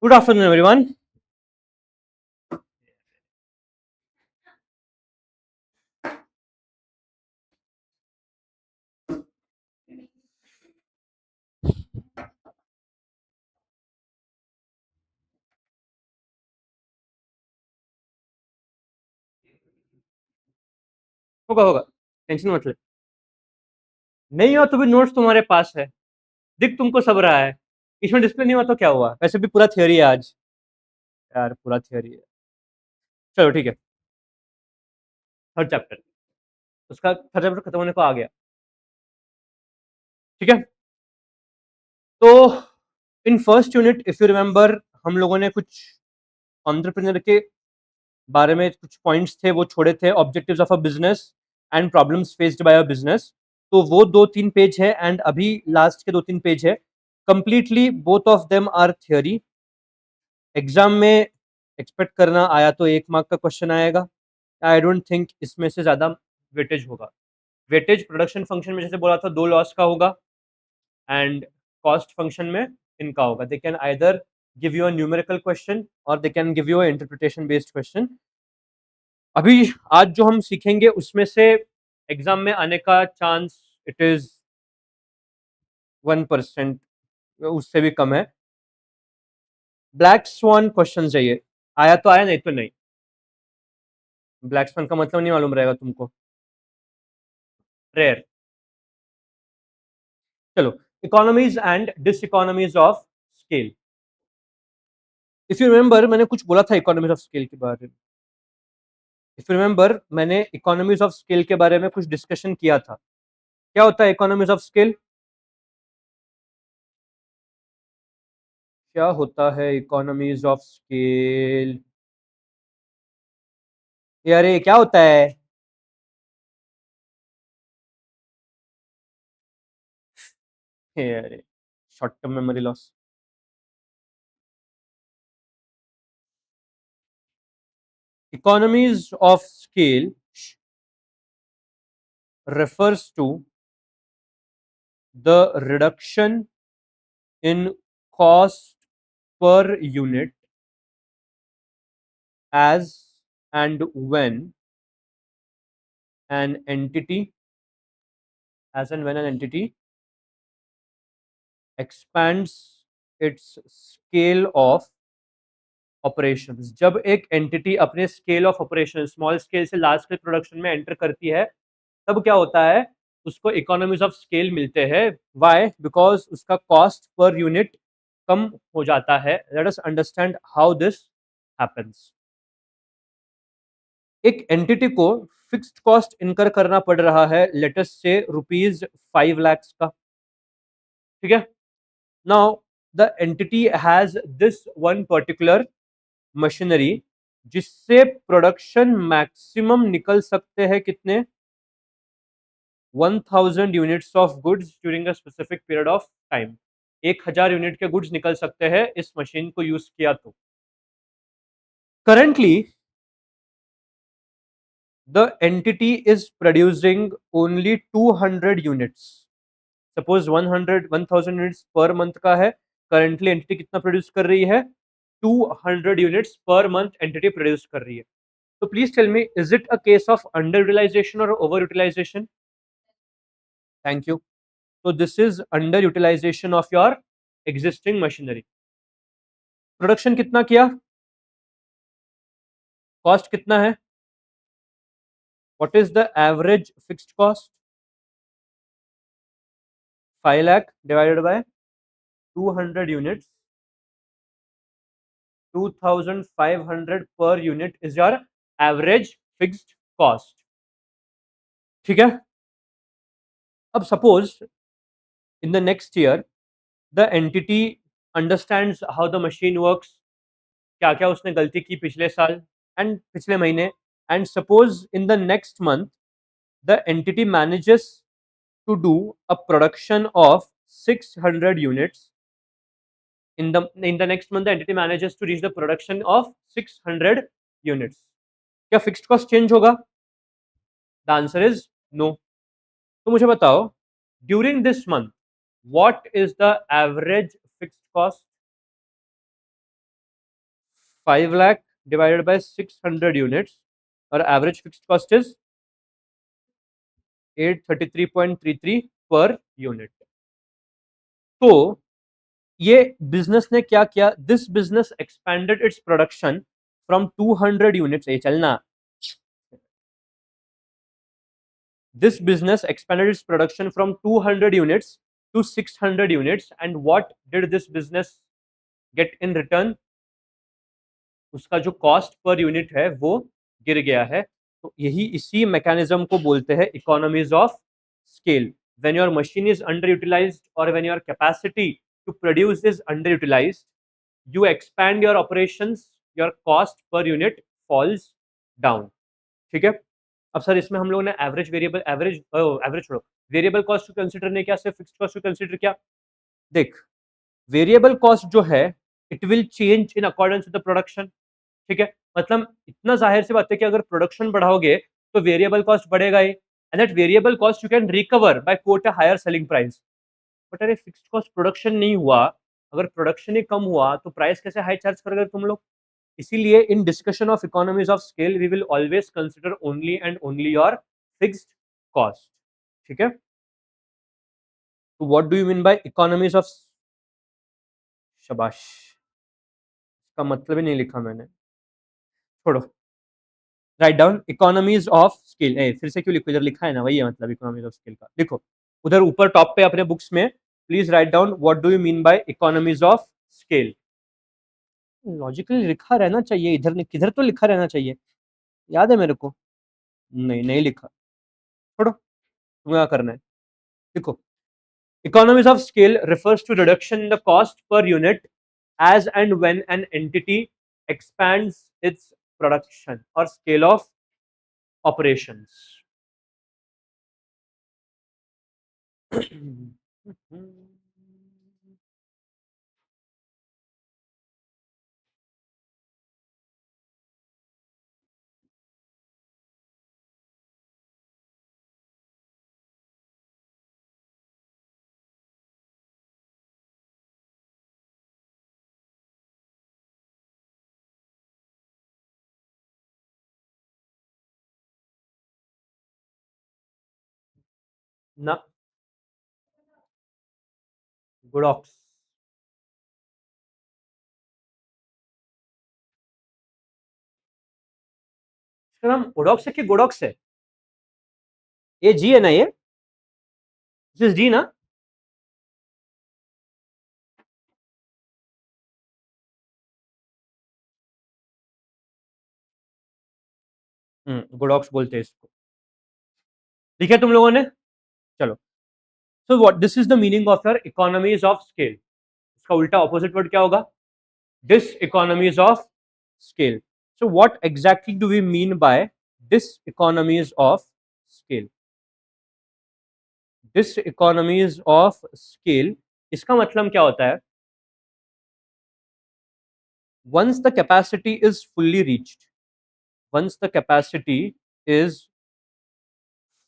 Good afternoon, everyone. होगा होगा, tension मत ले। नहीं हुआ तो भी नोट्स तुम्हारे पास है, दिख तुमको सब रहा है। इसमें डिस्प्ले नहीं हुआ तो क्या हुआ? वैसे भी पूरा थियोरी है आज। यार पूरा थियोरी है। चलो ठीक है। थर्ड चैप्टर, उसका थर्ड चैप्टर खत्म होने को आ गया। ठीक है। तो in first unit if you remember, हम लोगों ने कुछ एंटरप्रेन्योर के बारे में कुछ पॉइंट्स थे वो छोड़े थे, objectives of a business and problems faced by a business. तो वो 2-3 पेज है एंड अभी लास्ट के 2-3 पेज है। Completely both of them are theory. Exam में एक्सपेक्ट करना आया तो 1 मार्क का क्वेश्चन आएगा। आई डोंट थिंक इसमें से ज़्यादा वेटेज होगा। वेटेज प्रोडक्शन फंक्शन में जैसे बोला था 2 लॉस का होगा एंड कॉस्ट फंक्शन में इनका होगा। They can either give you a numerical question और they can give you a interpretation based question. अभी आज जो हम सीखेंगे उसमें से एग्जाम में आने का चांस इट इज 1%, उससे भी कम है। ब्लैक स्वान क्वेश्चन चाहिए, आया तो आया नहीं तो नहीं। ब्लैक स्वान का मतलब नहीं मालूम रहेगा तुमको, रेयर। चलो, economies and diseconomies of scale. If you remember मैंने कुछ बोला था इकोनॉमीज ऑफ स्केल के बारे में। इफ यू रिमेंबर मैंने इकोनॉमीज ऑफ स्केल के बारे में कुछ डिस्कशन किया था। क्या होता है इकोनॉमीज ऑफ स्केल? क्या होता है इकोनॉमीज ऑफ स्केल? यार ये क्या होता है? अरे, short term memory loss. Economies of scale refers to the reduction in cost per unit as and when an entity expands its scale of operations। जब एक एंटिटी अपने scale of operation small scale से large scale production में enter करती है तब क्या होता है? उसको इकोनॉमीज ऑफ स्केल मिलते हैं। वाई? बिकॉज उसका कॉस्ट पर यूनिट कम हो जाता है। Let us understand how this happens. एक एंटिटी को फिक्स्ड कॉस्ट इनकर करना पड़ रहा है, लेटस से ₹5 लाख का। ठीक है। Now the entity has this one particular machinery जिससे प्रोडक्शन मैक्सिमम निकल सकते हैं कितने? 1000 units of goods during a specific period of time. 1000 unit के गुड्स निकल सकते हैं इस मशीन को यूज किया तो। Currently the entity is producing only 200 units. Suppose 1000 units per month का है। करेंटली एंटिटी कितना प्रोड्यूस कर रही है? 200 units per month entity produce कर रही है। तो please tell me, is it a case of under utilization और ओवर यूटिलाइजेशन? Thank you. तो this is under utilization of your existing machinery. Production कितना किया? कॉस्ट कितना है? What is the average fixed cost? 5 lakh divided by 200 units, 2500 per unit is your average fixed cost. ठीक है। अब suppose in the next year the entity understands how the machine works, क्या क्या उसने गलती की पिछले साल एंड पिछले महीने, and suppose in the next month the entity manages to do a production of 600 units. In the next month the entity manages to reach the production of 600 units. क्या फिक्स्ड कॉस्ट चेंज होगा? The answer is no. तो मुझे बताओ, during this month what is the average fixed cost? 5 lakh divided by 600 units, और average fixed cost is 833.33 per unit. तो ये business ने क्या किया? This business expanded its production from 200 units. ये चलना, this business expanded its production from 200 units to 600 units, and what did this business get in return? उसका जो cost per unit है वो गिर गया है. तो यही इसी मैकेनिज्म को बोलते हैं economies of scale. When your machine is under utilized और when your capacity to produce is under utilized, you expand your operations, your cost per unit falls down. ठीक है. अब सर इसमें हम लोगों ने एवरेज वेरिएबल एवरेज छोड़ो, variable cost को कंसीडर नहीं किया, सिर्फ फिक्स्ड कॉस्ट को कंसीडर किया. देख, वेरिएबल कॉस्ट जो है it will change in accordance with the production. ठीक है. मतलब इतना जाहिर सी बात है कि अगर प्रोडक्शन बढ़ाओगे तो वेरिएबल कॉस्ट बढ़ेगा ही, and that variable cost you can recover by quote a higher selling price. But अरे फिक्स्ड कॉस्ट प्रोडक्शन नहीं हुआ, अगर प्रोडक्शन ही कम हुआ तो प्राइस कैसे हाई चार्ज करोगे तुम लोग? इसीलिए in discussion of economies of scale we will always consider only and only your fixed cost. ठीक है. तो what do you mean by economies of? शाबाश, इसका मतलब ही नहीं लिखा मैंने, छोड़ो. Write down economies of scale. फिर से क्यों लिखो, इधर लिखा है ना, वही है मतलब इकोनॉमीज ऑफ स्केल का. लिखो उधर ऊपर टॉप पे अपने बुक्स में, please write down what do you mean by economies of scale. Logically लिखा रहना चाहिए, इधर किधर तो लिखा रहना चाहिए, याद है मेरे को. नहीं नहीं लिखा, छोड़ो, तुम्हें क्या करना है. देखो, economies of scale refers to reduction in the cost per unit as and when an entity expands its production or scale of operations. ना, गुडॉक्स. इसका नाम गुडॉक्स है कि गुडॉक्स है? ये जी है ना, ये जी ना. गुडॉक्स बोलते हैं इसको. ठीक है तुम लोगों ने, चलो. So what this is the meaning of your economies of scale. इसका उल्टा ऑपोजिट वर्ड क्या होगा? Diseconomies of scale. So what exactly do we mean by diseconomies of scale? Diseconomies of scale, इसका मतलब क्या होता है? Once the capacity is fully reached, once the capacity is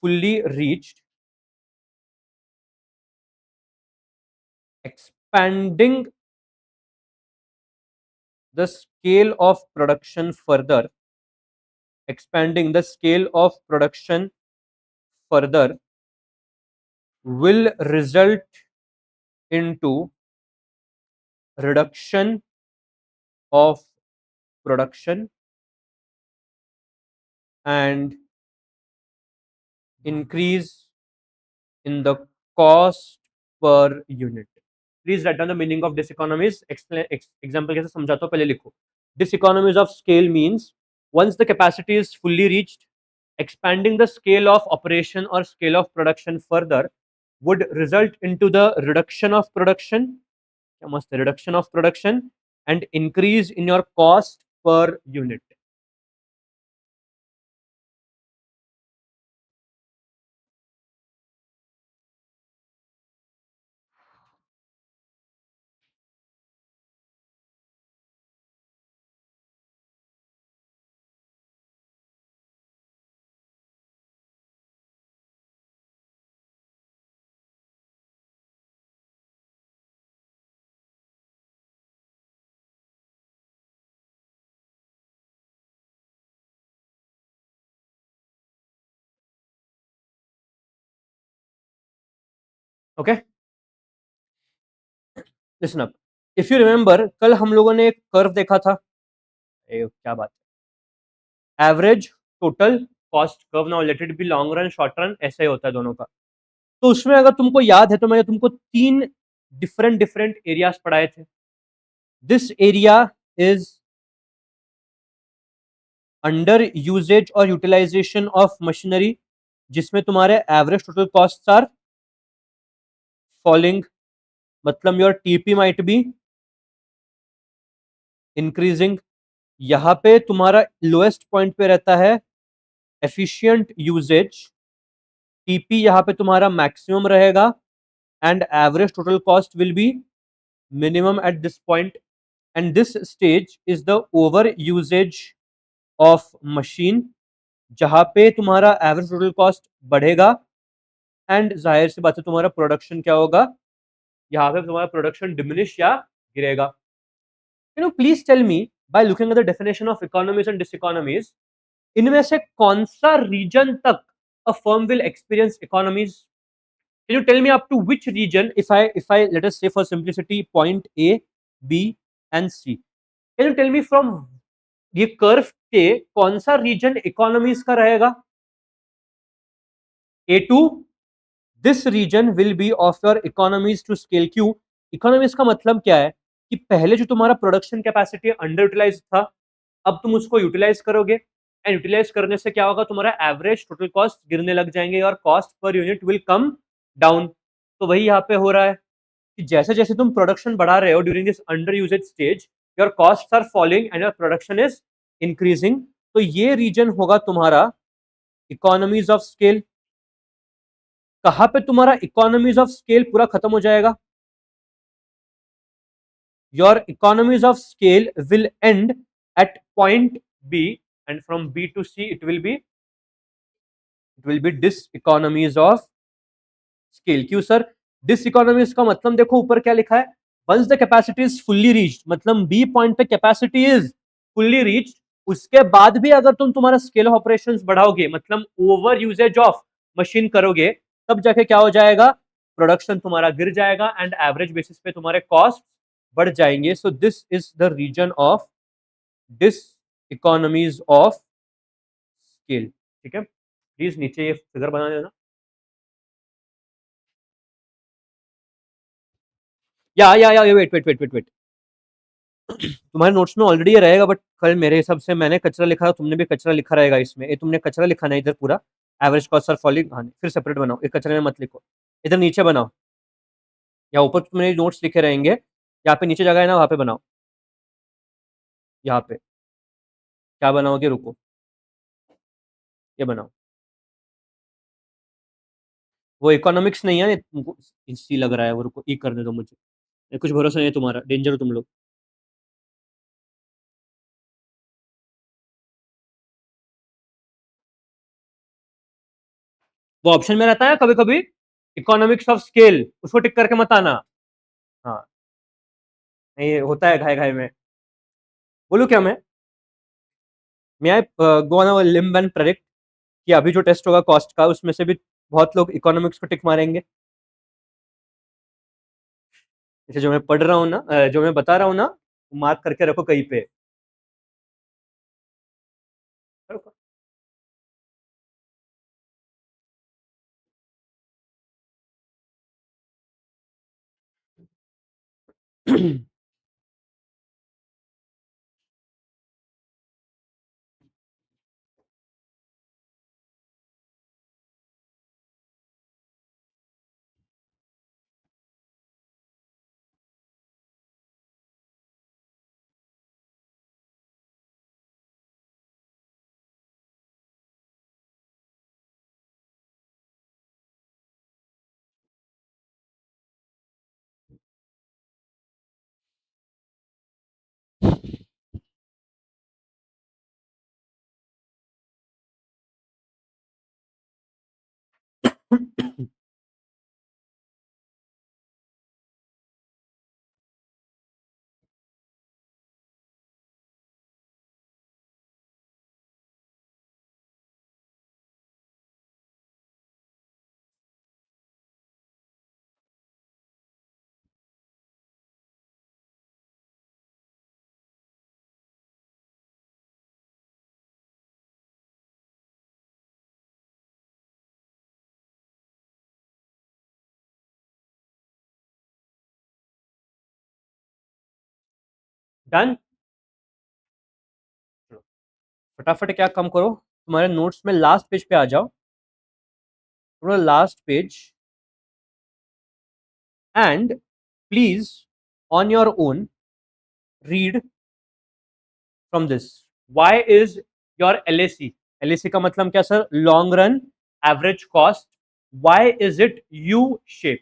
fully reached, expanding the scale of production further, expanding the scale of production further will result into reduction of production and increase in the cost per unit. Please write down the meaning of diseconomies. Example कैसे समझाता हूँ, पहले लिखो. Diseconomies of scale means once the capacity is fully reached, expanding the scale of operation or scale of production further would result into the reduction of production, क्या मस्त है, reduction of production and increase in your cost per unit. Okay, listen up, if you remember कल हम लोगों ने एक curve देखा था, क्या बात है, average total cost curve. Now let it be long run short run, ऐसा ही होता है दोनों का। तो उसमें अगर तुमको याद है तो मैंने तुमको 3 डिफरेंट डिफरेंट एरियाज पढ़ाए थे। This area is under usage और यूटिलाइजेशन ऑफ मशीनरी, जिसमें तुम्हारे average total cost are falling, मतलब your TP might be increasing. यहां पे तुम्हारा लोएस्ट पॉइंट पे रहता है एफिशिएंट यूजेज, टीपी यहां पे तुम्हारा मैक्सिमम रहेगा, and average total cost will be minimum at this point, and this stage is the over usage of machine, जहां पे तुम्हारा एवरेज टोटल कॉस्ट बढ़ेगा, एंड जाहिर सी बात है तुम्हारा प्रोडक्शन क्या होगा, यहाँ पे तुम्हारा प्रोडक्शन डिमिनिश या गिरेगा। Please tell me, by looking at the definition of economies and diseconomies, इनमें से कौन सा रीजन तक a firm will experience economies? Can you tell me up to which region, if I let us say for simplicity point A, B and C, can you tell me from ये curve के कौन सा region economies का रहेगा? A2, this region will be of your economies to scale. क्यों? Economies का मतलब क्या है कि पहले जो तुम्हारा प्रोडक्शन कैपेसिटी अंडर यूटिलाइज था, अब तुम उसको यूटिलाइज करोगे, एंड यूटिलाइज करने से क्या होगा, तुम्हारा एवरेज टोटल कॉस्ट गिरने लग जाएंगे और cost per unit will come down. तो वही यहाँ पे हो रहा है कि जैसे जैसे तुम प्रोडक्शन बढ़ा रहे हो during this under usage stage, your cost are falling and your production is increasing. तो ये रीजन होगा तुम्हारा इकोनॉमीज ऑफ स्केल। कहां पे तुम्हारा इकोनॉमीज ऑफ स्केल पूरा खत्म हो जाएगा? Your economies of scale will end at point B, and from B to C it will be diseconomies of scale. क्यों सर? डिस इकोनॉमीज का मतलब देखो ऊपर क्या लिखा है, once the capacity is fully reached, मतलब बी पॉइंट पे कैपेसिटी इज फुल्ली रीच्ड, उसके बाद भी अगर तुम तुम्हारा स्केल ऑफ ऑपरेशंस बढ़ाओगे, मतलब ओवर यूजेज ऑफ मशीन करोगे, तब जाके क्या हो जाएगा, प्रोडक्शन तुम्हारा गिर जाएगा एंड एवरेज बेसिस पे तुम्हारे कॉस्ट बढ़ जाएंगे। So this is the reason of diseconomies of scale. ठीक है, प्लीज नीचे ये फिगर बना देना। या wait wait wait wait wait, तुम्हारे नोट्स में ऑलरेडी ये रहेगा, बट कल मेरे हिसाब से मैंने कचरा लिखा, तुमने भी कचरा लिखा रहेगा इसमें। ये तुमने कचरा लिखा नहीं इधर पूरा, एवरेज कॉस्ट आर फॉलिंग, हाँ फिर सेपरेट बनाओ, एक कचरे में मत लिखो, इधर नीचे बनाओ, या ऊपर तुम्हारे नोट्स लिखे रहेंगे, यहाँ पे नीचे जगह है ना, वहाँ पे बनाओ। यहाँ पे क्या बनाओगे, रुको, ये बनाओ। वो इकोनॉमिक्स नहीं है, तुमको सी लग रहा है, वो रुको, ई करने दो मुझे, कुछ भरोसा नहीं है तुम्हारा, डेंजर हो तुम लोग। वो ऑप्शन में रहता है कभी कभी, इकोनॉमिक्स ऑफ स्केल, उसको टिक करके मत आना। हाँ, नहीं होता है घाय घाय में। बोलू क्या मैं I go on a limb and predict कि अभी जो टेस्ट होगा कॉस्ट का, उसमें से भी बहुत लोग इकोनॉमिक्स को टिक मारेंगे। जैसे जो मैं पढ़ रहा हूँ ना, जो मैं बता रहा हूँ ना, मार्क करके रखो कहीं पे। डन। फटाफट क्या कम करो, तुम्हारे नोट्स में लास्ट पेज पे आ जाओ, थोड़ा last page, and please on your own read from this. Why is your LAC, LAC का मतलब क्या sir? Long run average cost. Why is it U shape?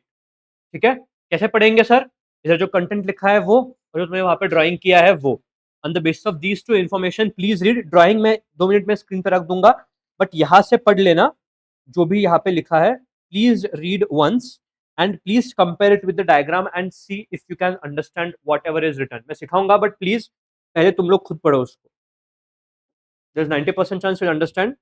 ठीक है, कैसे पढ़ेंगे सर? इधर जो कंटेंट लिखा है वो, और जो तुमने वहां पे ड्राइंग किया है वो। On the basis of these two information please read. Drawing में 2 मिनट में स्क्रीन पे रख दूंगा, बट यहां से पढ़ लेना जो भी यहाँ पे लिखा है। Please read once and please compare it with the diagram and see if you can understand whatever is return. मैं सिखाऊंगा, बट प्लीज पहले तुम लोग खुद पढ़ो उसको। There is 90% chance you understand.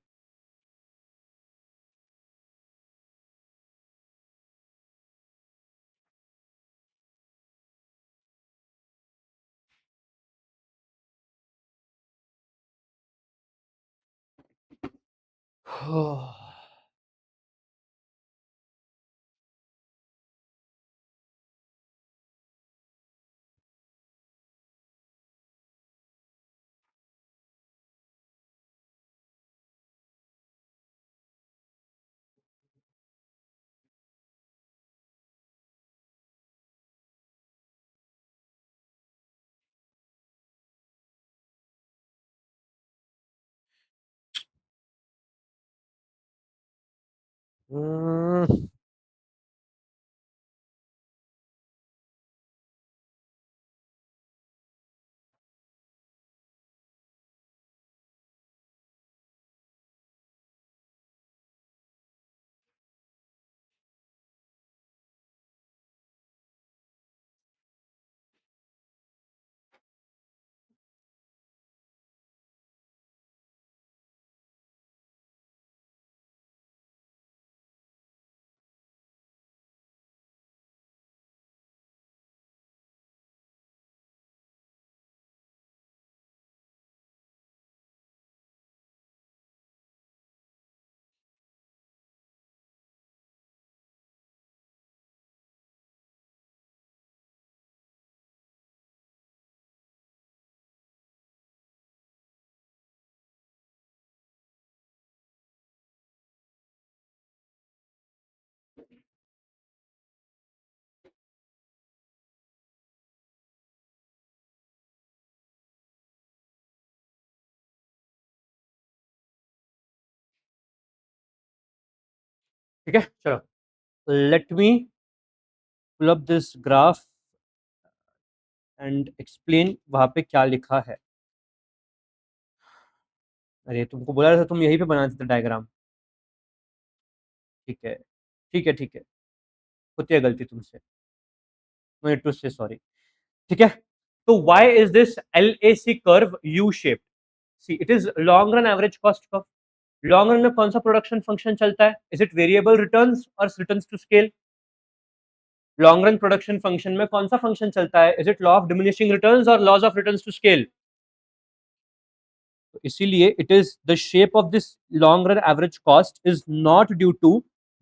ठीक है, चलो let me pull up this graph and explain वहां पे क्या लिखा है। अरे तुमको बोला था, तुम यहीं पे बना देते डायग्राम। ठीक है, ठीक है, ठीक है, होती है गलती तुमसे, no need to say sorry. ठीक है, तो why is this LAC curve U shape? See it is long run average cost curve. Long run में कौन सा प्रोडक्शन फंक्शन चलता है? इज इट वेरिएबल रिटर्न्स और returns to scale? Long run production function में कौन सा फंक्शन चलता है? Is it law of diminishing returns और laws of returns to scale? तो इसीलिए it is the shape of this long run average cost is not due to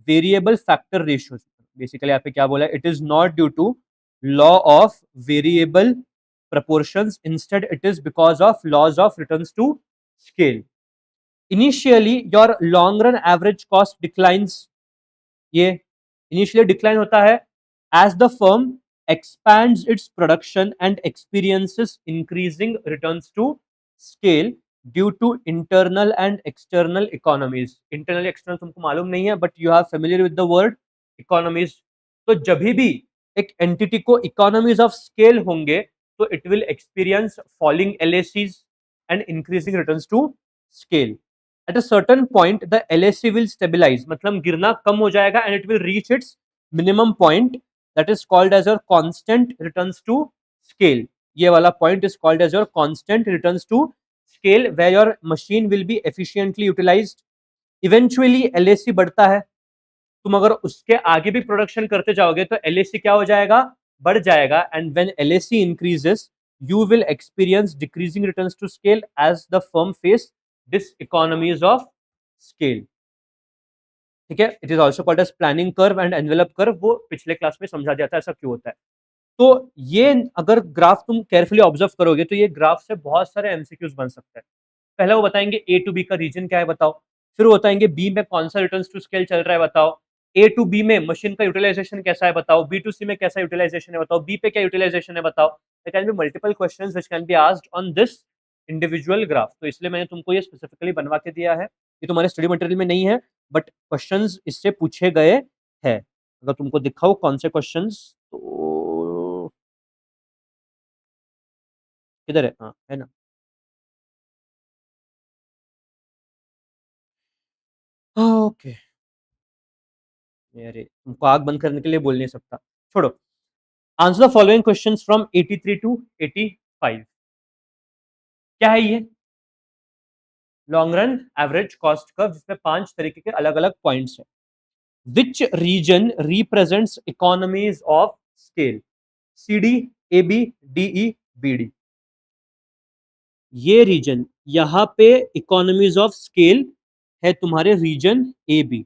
variable factor ratios. Basically यहाँ पे क्या बोला है? It is not due to law of variable proportions, instead it is because of laws of returns to scale. Initially your long run average cost declines, ये initially decline होता है as the firm expands its production and experiences increasing returns to scale due to internal and external economies. Internal external तुमको मालूम नहीं है, but you are familiar with the word economies. तो जब भी एक एंटिटी को इकोनॉमीज ऑफ स्केल होंगे तो it will experience falling LACs and increasing returns to scale. At a certain point the LAC will stabilize, मतलब गिरना कम हो जाएगा and it will reach its minimum point that is called as your constant returns to scale. ये वाला point is called as your constant returns to scale where your machine will be efficiently utilized. Eventually LAC बढ़ता है, तुम अगर उसके आगे भी production करते जाओगे तो LAC क्या हो जाएगा? बढ़ जाएगा। And when LAC increases you will experience decreasing returns to scale as the firm face diseconomies of scale. ठीक है, it is also called as planning curve and envelope curve. वो पिछले क्लास में समझा दिया था ऐसा क्यों होता है। तो ये अगर ग्राफ तुम केयरफुली ऑब्जर्व करोगे तो ये ग्राफ से बहुत सारे एमसीक्यूज बन सकते हैं। पहले वो बताएंगे ए टू बी का रीजन क्या है बताओ, फिर वो बताएंगे बी में कौन सा रिटर्न टू स्केल चल रहा है बताओ, ए टू बी में मशीन का यूटिलाइजेशन कैसा है बताओ, बी टू सी में कैसा यूटिलाइजेशन है बताओ, बी पे क्या यूटिलाइजेशन है बताओ। There can be multiple questions which can be asked on this individual graph. तो इसलिए मैंने तुमको ये स्पेसिफिकली बनवा के दिया है। ये तुम्हारे स्टडी मटेरियल में नहीं है बट क्वेश्चंस इससे पूछे गए हैं। अगर तुमको दिखाओ कौन से क्वेश्चंस, तो किधर है, हाँ है ना। ओके, अरे तुमको आग बंद करने के लिए बोल नहीं सकता, छोड़ो। Answer the following questions from 83 to 85। क्या है ये? Long run average cost curve, जिसमें 5 तरीके के अलग अलग पॉइंट्स हैं। Which region represents economies of scale? C D, A B, D E, B D. ये रीजन यहां पे इकोनॉमीज ऑफ स्केल है तुम्हारे region A B.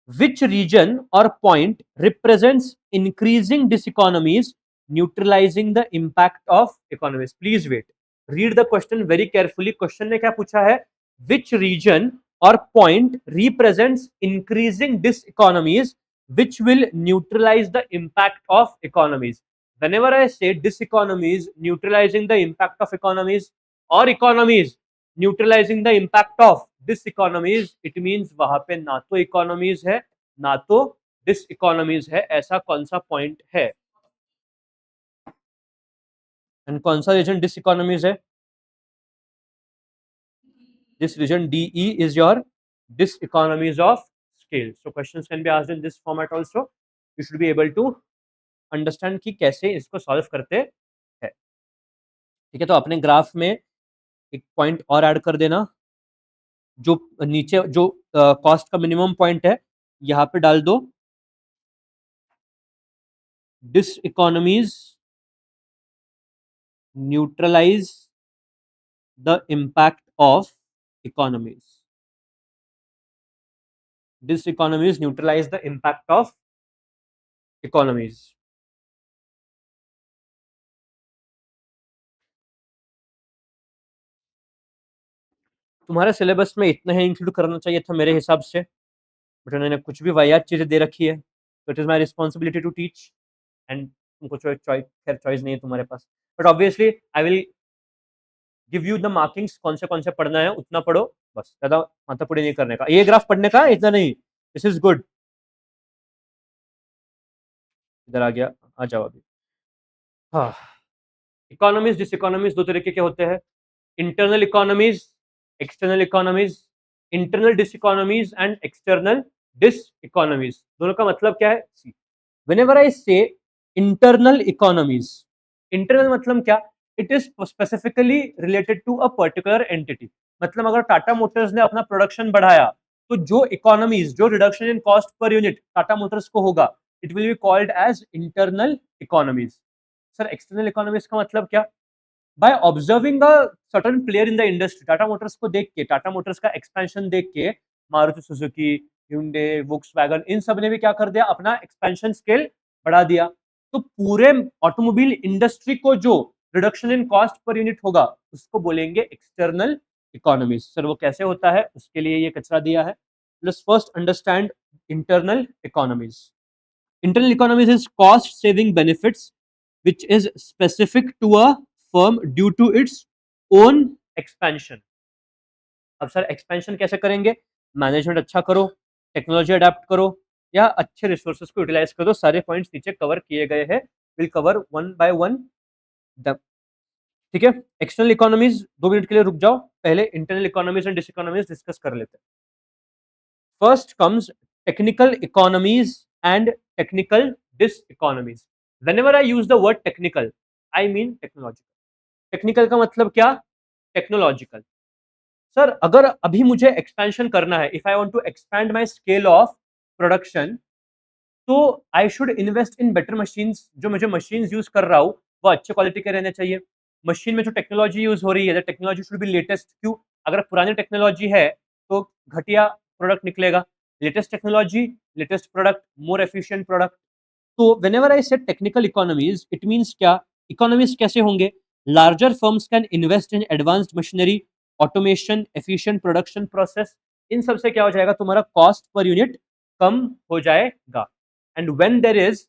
Which region or point represents increasing diseconomies, neutralizing the impact of economies? Please wait. Read the question very carefully. Question ने क्या पूछा है? Which region or point represents increasing diseconomies, which will neutralize the impact of economies? Whenever I say diseconomies neutralizing the impact of economies, or economies neutralizing the impact of diseconomies, it means वहां पे ना तो economies है ना तो dish economies है। ऐसा कौन सा पॉइंट है? एंड कौन सा रीजन डिस इकोनॉमीज है? This reason D E is your diseconomies of scale. So questions can be asked in this format also. You should be able to understand कि कैसे इसको सॉल्व करते हैं। ठीक है, तो अपने ग्राफ में एक पॉइंट और ऐड कर देना। जो नीचे जो कॉस्ट का मिनिमम पॉइंट है यहां पे डाल दो diseconomies neutralise the impact of economies. Diseconomies neutralise the impact of economies. तुम्हारे सिलेबस में इतना ही इंक्लूड करना चाहिए था मेरे हिसाब से, बट उन्होंने कुछ भी वाहियात चीजें दे रखी है। तो it is my responsibility to teach, and तुमको चॉइस नहीं है तुम्हारे पास। But obviously I will give you the markings, कौन से पढ़ना है उतना पढ़ो, बस ज्यादा माथापुड़ी नहीं करने का। ये ग्राफ पढ़ने का इतना नहीं, दिस इज गुड। इधर आ गया, आ जाओ अभी। हाँ, इकोनॉमीज डिस इकोनॉमीज दो तरीके के होते हैं, internal economies, external economies. Internal diseconomies and external diseconomies, दोनों का मतलब क्या है? सी, whenever I say internal economies, internal मतलब क्या? It is specifically related to a particular entity। मतलब अगर टाटा मोटर्स ने अपना प्रोडक्शन बढ़ाया तो जो इकोनॉमीज, जो reduction in cost per unit Tata Motors को होगा, it will be called as internal economies. Sir external economies का मतलब क्या? By observing a certain player in the industry, Tata Motors को देख के, टाटा मोटर्स का एक्सपेंशन देख के मारुति सुजुकी, hyundai, वोक्सवैगन, इन सब ने भी क्या कर दिया? अपना एक्सपेंशन स्केल बढ़ा दिया। तो पूरे ऑटोमोबाइल इंडस्ट्री को जो reduction in cost per unit होगा उसको बोलेंगे एक्सटर्नल इकोनॉमीज। सर वो कैसे होता है, उसके लिए ये कचरा दिया है। Let's first understand internal economies. Internal economies is cost saving benefits which is specific to a firm due to its own expansion। अब सर एक्सपेंशन कैसे करेंगे? मैनेजमेंट अच्छा करो, टेक्नोलॉजी अडेप्ट करो, या अच्छे रिसोर्सेज को यूटिलाइज करो। सारे पॉइंट्स नीचे कवर किए गए हैं, will cover one by one. ठीक है, एक्सटर्नल इकोनॉमीज 2 मिनट के लिए रुक जाओ, पहले internal economies and diseconomies discuss कर लेते हैं। First comes technical economies and technical diseconomies. Whenever I use the word technical, I mean technological। Technical का मतलब क्या? टेक्नोलॉजिकल। सर अगर अभी मुझे एक्सपेंशन करना है, if I want to expand my scale of production, तो I should invest in better machines. जो मुझे मशीन्स यूज कर रहा हूँ वो अच्छे क्वालिटी के रहने चाहिए। मशीन में जो टेक्नोलॉजी यूज हो रही है, टेक्नोलॉजी शुड बी लेटेस्ट। क्यों? अगर पुरानी टेक्नोलॉजी है तो घटिया प्रोडक्ट निकलेगा। Latest technology, latest product, more efficient product. तो whenever I said technical economies, it means क्या, इकोनॉमीज कैसे होंगे, larger firms can invest in advanced machinery, automation, efficient production process, इन सब से क्या हो जाएगा, तुम्हारा कॉस्ट पर यूनिट कम हो जाएगा। And when there is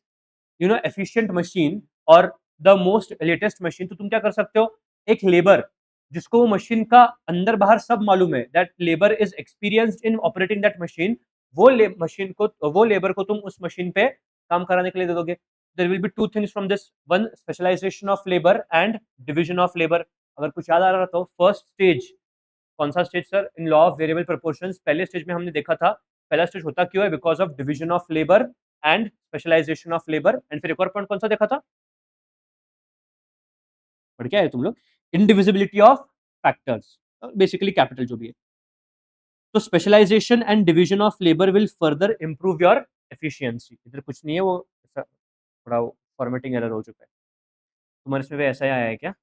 efficient machine और द मोस्ट लेटेस्ट मशीन, तो तुम क्या कर सकते हो, एक लेबर जिसको वो मशीन का अंदर बाहर सब मालूम है, that labour is experienced in operating that machine, वो लेबर को तुम उस मशीन पे काम कराने के लिए दे दोगे। There will be two things from this, one specialisation of labour and division of labour. अगर कुछ याद आ रहा तो फर्स्ट स्टेज कौन सा stage sir, in law of variable proportions, पहले स्टेज में हमने देखा था, पहला स्टेज होता क्यों है, because of division of labour and specialisation of labour. And फिर एक और पॉइंट कौन सा देखा था, पढ़ के आए तुम लोग, indivisibility of factors, basically capital जो भी है। तो specialisation and division of labour will further improve your efficiency. इधर कुछ नहीं है, वो थोड़ा फॉर्मेटिंग एरर हो चुका है, तुम्हारे इसमें भी ऐसा ही आया है क्या,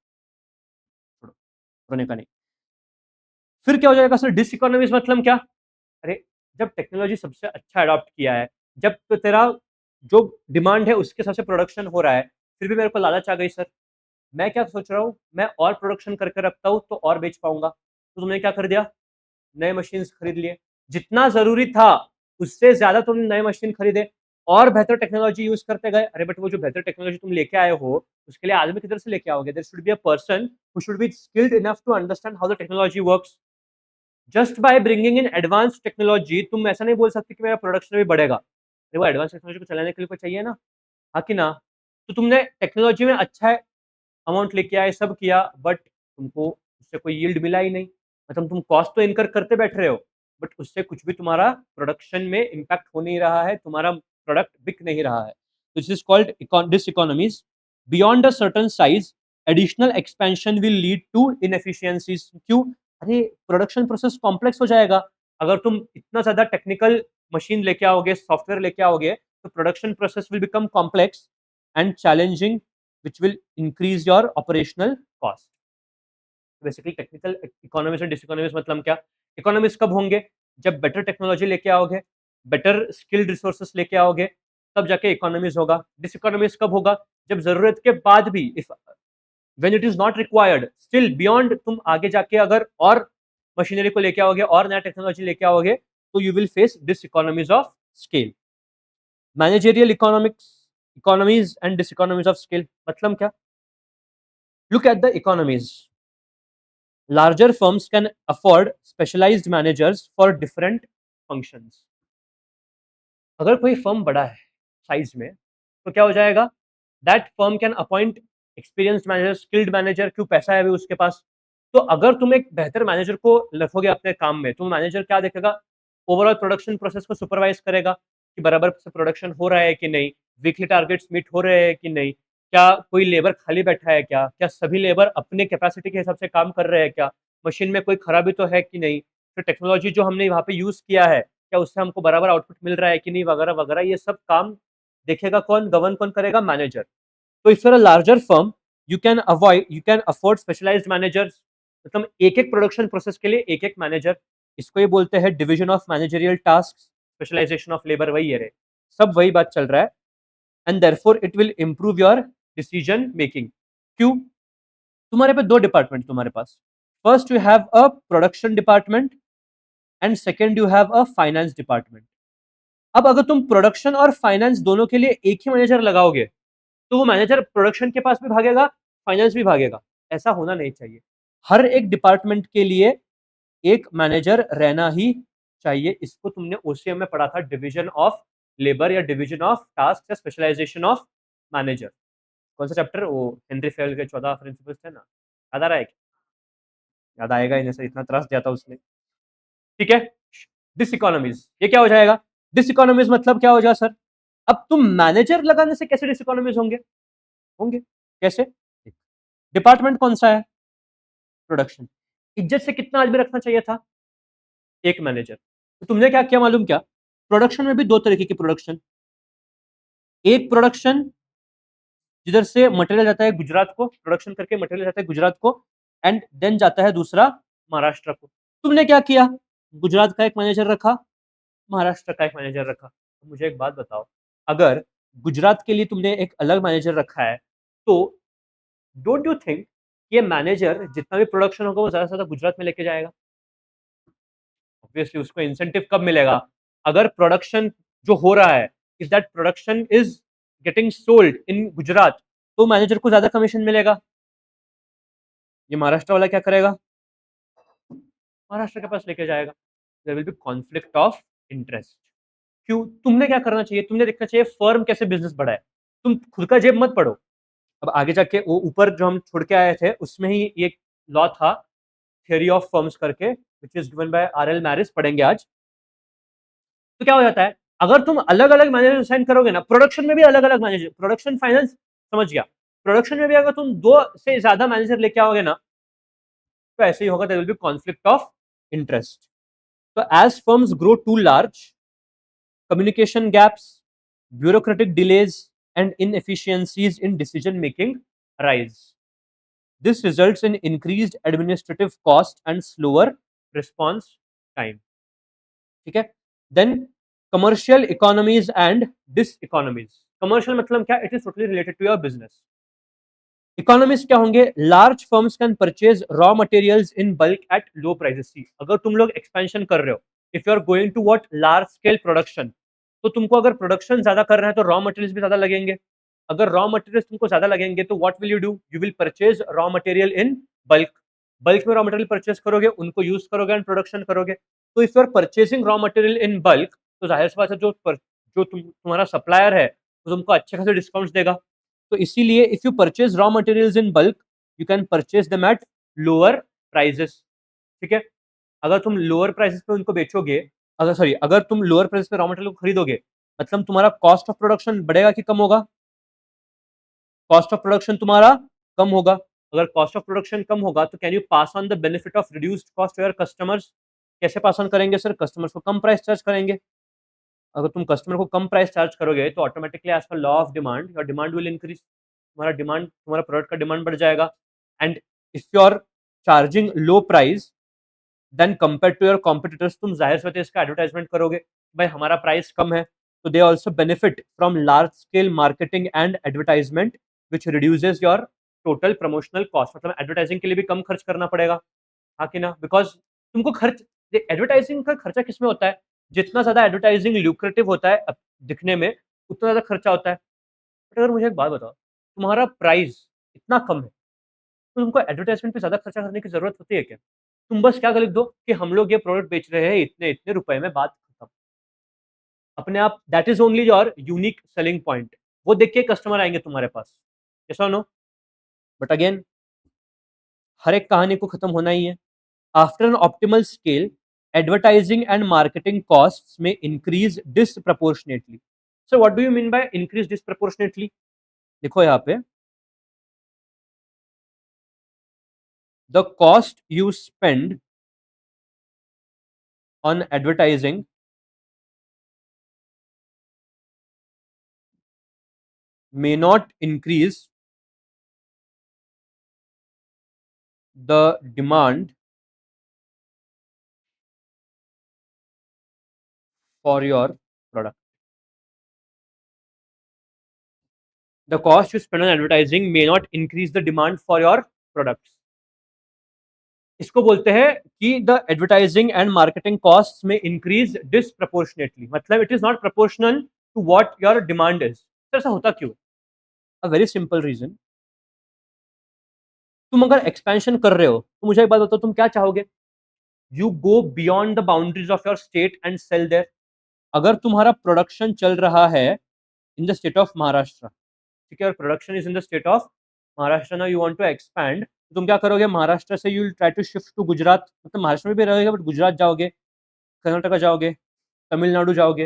होने का नहीं। फिर क्या हो जाएगा सर, डिसइकोनॉमीज मतलब क्या, अरे जब टेक्नोलॉजी सबसे अच्छा अडॉप्ट किया है, जब तो तेरा जो डिमांड है उसके हिसाब से प्रोडक्शन हो रहा है, फिर भी मेरे को लालच आ गई सर, मैं क्या सोच रहा हूँ, मैं और प्रोडक्शन करके रखता हूँ तो और बेच पाऊंगा, तो तुमने क्या कर दिया, नए मशीन खरीद लिए, जितना जरूरी था उससे ज्यादा तुमने नए मशीन खरीदे और बेहतर टेक्नोलॉजी यूज करते गए। अरे बट वो जो बेहतर टेक्नोलॉजी तुम लेके आए हो, उसके लिए आदमी किधर से लेके आओगे, there should be a person who should be skilled enough to understand how the technology works. Just by bringing in advance technology तुम ऐसा नहीं बोल सकते कि मेरा प्रोडक्शन भी बढ़ेगा, अरे वो एडवांस टेक्नोलॉजी को चलाने के लिए कोई चाहिए ना, हाँ कि ना। तो तुमने टेक्नोलॉजी में अच्छा अमाउंट लेके आए, सब किया, बट तुमको उससे कोई यील्ड मिला ही नहीं, मतलब तुम कॉस्ट तो इनकर करते बैठ रहे हो, बट उससे कुछ भी तुम्हारा प्रोडक्शन में इम्पैक्ट हो नहीं रहा है, तुम्हारा प्रोडक्ट बिक नहीं रहा है। This is called diseconomies. Beyond a certain size additional expansion will lead to inefficiencies. क्यों, अरे प्रोडक्शन प्रोसेस कॉम्प्लेक्स हो जाएगा, अगर तुम इतना ज्यादा टेक्निकल मशीन लेके आओगे, सॉफ्टवेयर लेके आओगे, तो production process will become complex and challenging, which will increase your operational cost. Basically technical economics and diseconomics मतलब क्या, इकोनॉमिक्स कब होंगे, जब बेटर टेक्नोलॉजी लेके आओगे, बेटर स्किल्ड रिसोर्सेस लेके आओगे, तब जाके इकोनॉमिक्स होगा। डिसइकोनॉमिक्स कब होगा, जब जरूरत के बाद भी, if when it is not required, still beyond, तुम आगे जाके अगर और मशीनरी को लेके आओगे और नया टेक्नोलॉजी लेके आओगे, तो you will face diseconomies of scale. Managerial economies and diseconomies of scale मतलब क्या, look at the economies. Larger firms can afford specialized managers for different functions. अगर कोई फर्म बड़ा है साइज में, तो क्या हो जाएगा, that firm can appoint experienced manager, skilled manager, क्यों, पैसा है अभी उसके पास। तो अगर तुम एक बेहतर मैनेजर को रखोगे अपने काम में, तो मैनेजर क्या देखेगा, ओवरऑल प्रोडक्शन प्रोसेस को सुपरवाइज करेगा कि बराबर से प्रोडक्शन हो रहा है कि नहीं, वीकली टारगेट्स मीट हो रहे हैं कि नहीं, क्या कोई लेबर खाली बैठा है क्या सभी लेबर अपने कैपेसिटी के हिसाब से काम कर रहे हैं क्या, मशीन में कोई खराबी तो है कि नहीं, फिर टेक्नोलॉजी जो हमने वहाँ पे यूज किया है, क्या उससे हमको बराबर आउटपुट मिल रहा है कि नहीं, वगैरह वगैरह, ये सब काम देखेगा कौन, गवर्न कौन करेगा, मैनेजर। तो if you are a larger firm, you can afford specialised managers, मतलब एक एक प्रोडक्शन प्रोसेस के लिए एक एक मैनेजर, इसको ये बोलते हैं division of managerial task, specialization of labour, वही है रे, सब वही बात चल रहा है। And therefore it will improve your decision making. क्यों, तुम्हारे पे दो डिपार्टमेंट तुम्हारे पास, first you have a production department and second you have a finance department. अब अगर तुम प्रोडक्शन और फाइनेंस दोनों के लिए एक ही मैनेजर लगाओगे, तो वो मैनेजर प्रोडक्शन के पास भी भागेगा, फाइनेंस भी भागेगा, ऐसा होना नहीं चाहिए। हर एक डिपार्टमेंट के लिए एक मैनेजर रहना ही चाहिए। इसको तुमने ओसीएम में पढ़ा था, डिवीजन ऑफ लेबर या डिवीजन ऑफ टास्क या स्पेशलाइजेशन ऑफ मैनेजर। कौन सा चैप्टर, वो हेनरी फेल के 14 प्रिंसिपल्स थे ना, याद आ रहा है क्या? याद आएगा ही नहीं सर, इतना त्रस्त दिया था उसने। ठीक है, डिस इकोनॉमीज, ये क्या हो जाएगा, डिस इकोनॉमीज मतलब क्या हो जाएगा सर, अब तुम मैनेजर लगाने से कैसे डिस इकोनॉमीज होंगे, होंगे कैसे, डिपार्टमेंट कौन सा है, प्रोडक्शन, इज्जत से कितना आदमी रखना चाहिए था, एक मैनेजर। तो तुमने क्या किया मालूम क्या, प्रोडक्शन में भी दो तरीके की प्रोडक्शन, एक प्रोडक्शन जिधर से मटेरियल जाता है गुजरात को, प्रोडक्शन करके मटेरियल जाता है गुजरात को, एंड देन जाता है दूसरा महाराष्ट्र को। तुमने क्या किया, गुजरात का एक मैनेजर रखा, महाराष्ट्र का एक मैनेजर रखा। मुझे एक बात बताओ, अगर गुजरात के लिए तुमने एक अलग मैनेजर रखा है, तो डोंट यू थिंक ये मैनेजर जितना भी प्रोडक्शन होगा वो ज़्यादा से ज़्यादा गुजरात में लेके जाएगा? ऑब्वियसली उसको इंसेंटिव कब मिलेगा? अगर प्रोडक्शन जो हो रहा है, if that production is getting sold in Gujarat, तो मैनेजर को ज़्यादा कमीशन मिलेगा। ये महाराष्ट्र वाला क्या करेगा? महाराष्ट्र के पास लेके जाएगा। There will be conflict of interest. क्यों? तुमने क्या करना चाहिए? तुमने देखना चाहिए फर्म कैसे बिजनेस बढ़ाए। तुम खुद का जेब मत पढ़ो। अब आगे जाके वो ऊपर जो हम छोड़ के आए थे उसमें ही एक लॉ था, थियरी ऑफ फर्म्स करके, which is given by R L. Marris, पढ़ेंगे आज। तो क्या हो जाता है, अगर तुम अलग अलग मैनेजर साइन करोगे ना, प्रोडक्शन में भी अलग अलग मैनेजर, प्रोडक्शन फाइनेंस समझ गया, प्रोडक्शन में भी अगर तुम 2 से ज्यादा मैनेजर लेके आओगे ना, तो ऐसे ही होगा, there will be conflict of interest. तो as firms grow too large, communication gaps, bureaucratic delays, and inefficiencies in decision making arise. This results in increased administrative cost and slower response time. ठीक है? Then commercial economies and diseconomies. Commercial मतलब क्या? It is totally related to your business. Economics क्या होंगे? Large firms can purchase raw materials in bulk at low prices. अगर तुम लोग expansion कर रहे हो, if you are going to what large scale production, तो तुमको अगर प्रोडक्शन ज्यादा कर रहे हैं तो रॉ मटेरियल्स भी ज्यादा लगेंगे। अगर रॉ मटेरियल्स तुमको ज्यादा लगेंगे तो what will you do? You will purchase raw material in bulk. Bulk में रॉ मटेरियल परचेज करोगे, उनको यूज करोगे एंड प्रोडक्शन करोगे। तो if you are purchasing raw material in bulk, तो जाहिर सी बात है जो तुम्हारा सप्लायर है वो तुमको अच्छे खासे डिस्काउंट देगा। तो इसीलिए if you purchase raw materials in bulk, you can purchase them at lower prices. ठीक है? अगर तुम लोअर प्राइसेस पे उनको बेचोगे, अगर तुम लोअर प्राइस पे रॉ मटेरियल को खरीदोगे, मतलब तुम्हारा कॉस्ट ऑफ प्रोडक्शन बढ़ेगा कि कम होगा? कॉस्ट ऑफ प्रोडक्शन तुम्हारा कम होगा। अगर कॉस्ट ऑफ प्रोडक्शन कम होगा तो can you pass on the benefit of reduced cost to your customers? कैसे पास ऑन करेंगे सर? कस्टमर्स को कम प्राइस चार्ज करेंगे। अगर तुम कस्टमर को कम प्राइस चार्ज करोगे तो automatically as per law of demand, your demand will increase. तुम्हारा प्रोडक्ट का डिमांड बढ़ जाएगा। And if you are charging low price then compare to your competitors, तुम जाहिर से इसका एडवर्टाइजमेंट करोगे, भाई हमारा प्राइस कम है। तो they also benefit from large scale marketing and advertisement which reduces your total promotional cost. मतलब एडवर्टाइजिंग के लिए भी कम खर्च करना पड़ेगा, हाँ कि ना? बिकॉज तुमको खर्च, एडवर्टाइजिंग का खर्चा किसमें होता है? जितना ज्यादा एडवर्टाइजिंग ल्यूक्रेटिव होता है दिखने में, उतना ज्यादा खर्चा होता है। बट अगर मुझे एक बात बताओ, तुम्हारा प्राइस इतना कम है तो तुमको एडवर्टाइजमेंट पे ज्यादा खर्चा करने की जरूरत होती है क्या? तुम बस क्या लिख दो कि हम लोग ये प्रोडक्ट बेच रहे हैं इतने इतने रुपए में, बात खत्म। अपने आप, that is only your unique selling point. वो देख के कस्टमर आएंगे तुम्हारे पास, ऐसा नो? बट अगेन, हर एक कहानी को खत्म होना ही है। After an optimal scale, advertising and marketing costs में increase disproportionately. So what do you mean by increase disproportionately? देखो यहाँ पे, the cost you spend on advertising may not increase the demand for your product. The cost you spend on advertising may not increase the demand for your products. इसको बोलते हैं कि the advertising and marketing cost में increase disproportionately, मतलब it is not proportional to what your demand is. तो ऐसा होता क्यों? A very simple reason. तुम अगर एक्सपेंशन कर रहे हो तो मुझे एक बात बताओ, तुम क्या चाहोगे? You go beyond the boundaries of your state and sell there. अगर तुम्हारा प्रोडक्शन चल रहा है in the state of Maharashtra, ठीक है, और production is in the state of Maharashtra, now you want to expand, तो तुम क्या करोगे? महाराष्ट्र से you will try to shift to Gujarat, मतलब महाराष्ट्र में भी रहेगा बट गुजरात जाओगे, कर्नाटका जाओगे, तमिलनाडु जाओगे।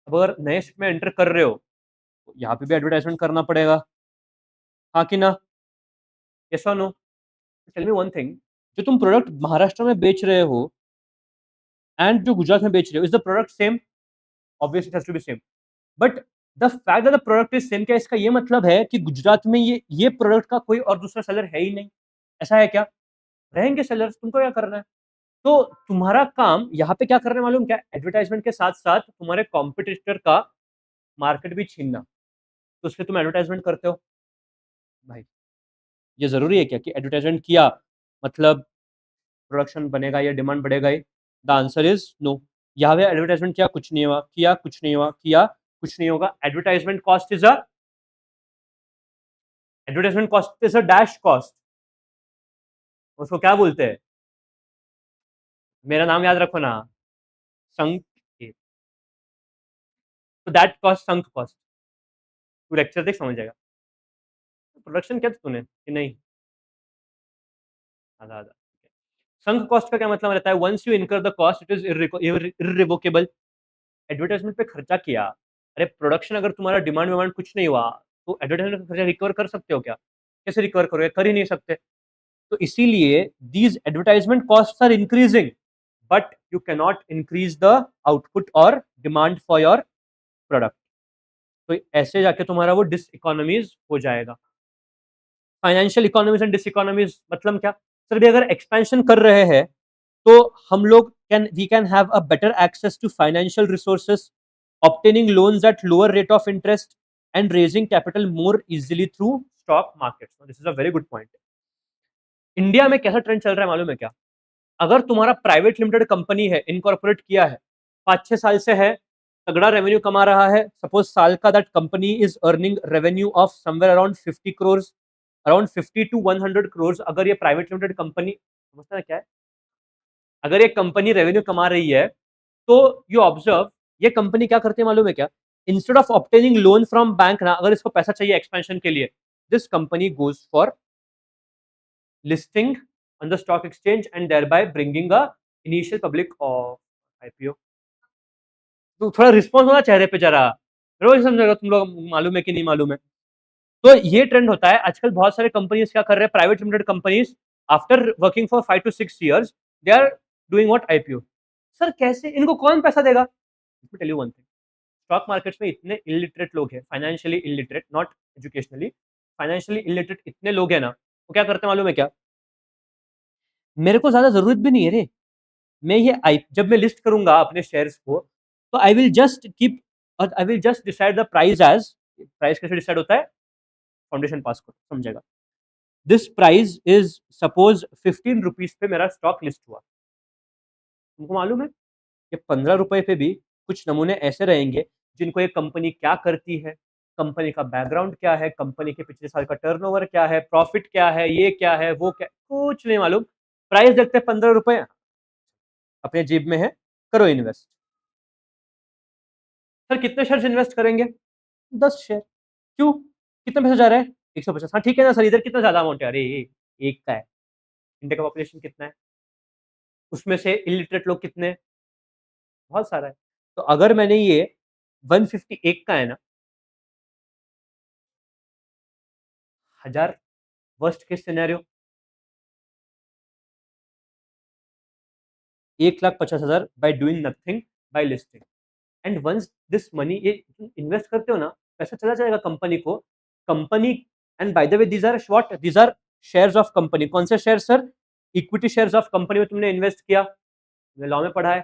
अब अगर नए स्टेट में एंटर कर रहे हो तो यहाँ पे भी एडवर्टाइजमेंट करना पड़ेगा, हाँ कि ना? यस और no? Tell me one thing, जो तुम प्रोडक्ट महाराष्ट्र में बेच रहे हो एंड जो गुजरात में बेच रहे हो, is the product same? Obviously it has to be same. But the fact that the product is same, क्या इसका ये मतलब है कि गुजरात में ये प्रोडक्ट का कोई और दूसरा सेलर है ही नहीं? ऐसा है क्या? रहेंगे सेलर्स, तुमको क्या करना है? तो तुम्हारा काम यहाँ पे क्या करना है मालूम क्या? एडवर्टाइजमेंट के साथ साथ तुम्हारे कॉम्पिटिटर का मार्केट भी छीनना, तो उसके तुम एडवर्टाइजमेंट करते हो भाई? ये जरूरी है क्या कि एडवर्टाइजमेंट किया मतलब प्रोडक्शन बनेगा या डिमांड बढ़ेगा ही? The answer is no. यहाँ पे एडवर्टाइजमेंट किया कुछ नहीं हुआ, किया कुछ नहीं हुआ, किया कुछ नहीं होगा। Advertisement cost is a advertisement cost is a dash cost. उसको क्या बोलते हैं? मेरा नाम याद रखो ना, संक। तो दैट कॉस्ट संक कॉस्ट। तू लेक्चर देख समझ जाएगा। प्रोडक्शन क्या तूने कि नहीं? आधा आधा। संक कॉस्ट का क्या मतलब रहता है? वंस यू इनकर the cost it is irrevocable. Advertisement पे खर्चा किया, अरे प्रोडक्शन अगर तुम्हारा डिमांड विमांड कुछ नहीं हुआ तो एडवर्टाइजमेंट का खर्चा रिकवर कर सकते हो क्या? कैसे रिकवर करोगे? कर ही नहीं सकते। तो इसीलिए these advertisement cost are increasing, but you can not increase the output और डिमांड फॉर योर प्रोडक्ट। तो ऐसे जाके तुम्हारा वो डिस इकोनॉमीज हो जाएगा। Financial economies and diseconomies मतलब क्या? सर भी अगर एक्सपेंशन कर रहे हैं तो हम लोग can have a better access to financial resources, obtaining loans at lower rate of interest and raising capital more easily through stock markets. So this is a very good point. India में कैसा trend चल रहा है मालूम है क्या? अगर तुम्हारा प्राइवेट लिमिटेड कंपनी है, इनकॉर्पोरेट किया है, 5-6 साल से है, तगड़ा रेवेन्यू कमा रहा है, सपोज साल का that company is earning revenue of somewhere around 50 crore, around 50 to 100 crore. अगर ये प्राइवेट लिमिटेड कंपनी, समझता है क्या है? अगर ये कंपनी रेवेन्यू कमा रही है तो यू ऑब्जर्व ये कंपनी क्या करती है मालूम है क्या? Instead of obtaining loan from bank ना, अगर इसको पैसा चाहिए एक्सपेंशन के लिए, this company goes for listing on the stock exchange and thereby bringing a initial public of IPO. तो थोड़ा रिस्पॉन्स होना चेहरे पे जरा, रोज समझेगा तुम लोग मालूम है कि नहीं मालूम है। तो ये ट्रेंड होता है आजकल। बहुत सारे कंपनीज क्या कर रहे हैं, private limited companies, after working for 5 to 6 years they are doing what? IPO. Sir कैसे? इनको कौन पैसा देगा? Tell you one thing, stock markets में इतने इलिटरेट लोग हैं, financially illiterate, not educationally, financially illiterate इतने लोग हैं ना, वो क्या करते हैं मालूम है क्या? मेरे को ज्यादा जरूरत भी नहीं है रे, मैं ये जब मैं लिस्ट करूंगा अपने शेयर्स को, तो I will just keep, I will just decide the price as, price कैसे डिसाइड होता है? फाउंडेशन पास करो समझेगा। This price is suppose 15 rupees पे मेरा स्टॉक लिस्ट हुआ। तुमको मालूम है कि 15 रुपए पे भी कुछ नमूने ऐसे रहेंगे जिनको एक कंपनी क्या करती है, कंपनी का बैकग्राउंड क्या है, कंपनी के पिछले साल का टर्नओवर क्या है, प्रॉफिट क्या है, ये क्या है, वो क्या, कुछ नहीं मालूम। प्राइस देखते हैं 15 रुपए, अपने जेब में है, करो इन्वेस्ट। सर कितने शेयर इन्वेस्ट करेंगे? 10 शेयर। क्यों? कितना पैसा जा रहा है? 150। हाँ ठीक है ना सर, इधर कितना ज्यादा अमाउंट है? अरे एक का है। इंडिया का पॉपुलेशन कितना है? उसमें से इलिटरेट लोग कितने? बहुत सारा है। तो अगर मैंने ये 151 का है ना, 1000, worst case scenario 1,50,000 by doing nothing, by listing. And once this money, ये इन्वेस्ट करते हो ना, पैसा चला जाएगा कंपनी को, company. And by the way these are what? These are shares of company. कौन से share sir? Equity shares of company में तुमने इन्वेस्ट किया, तुमने लॉ में पढ़ा है,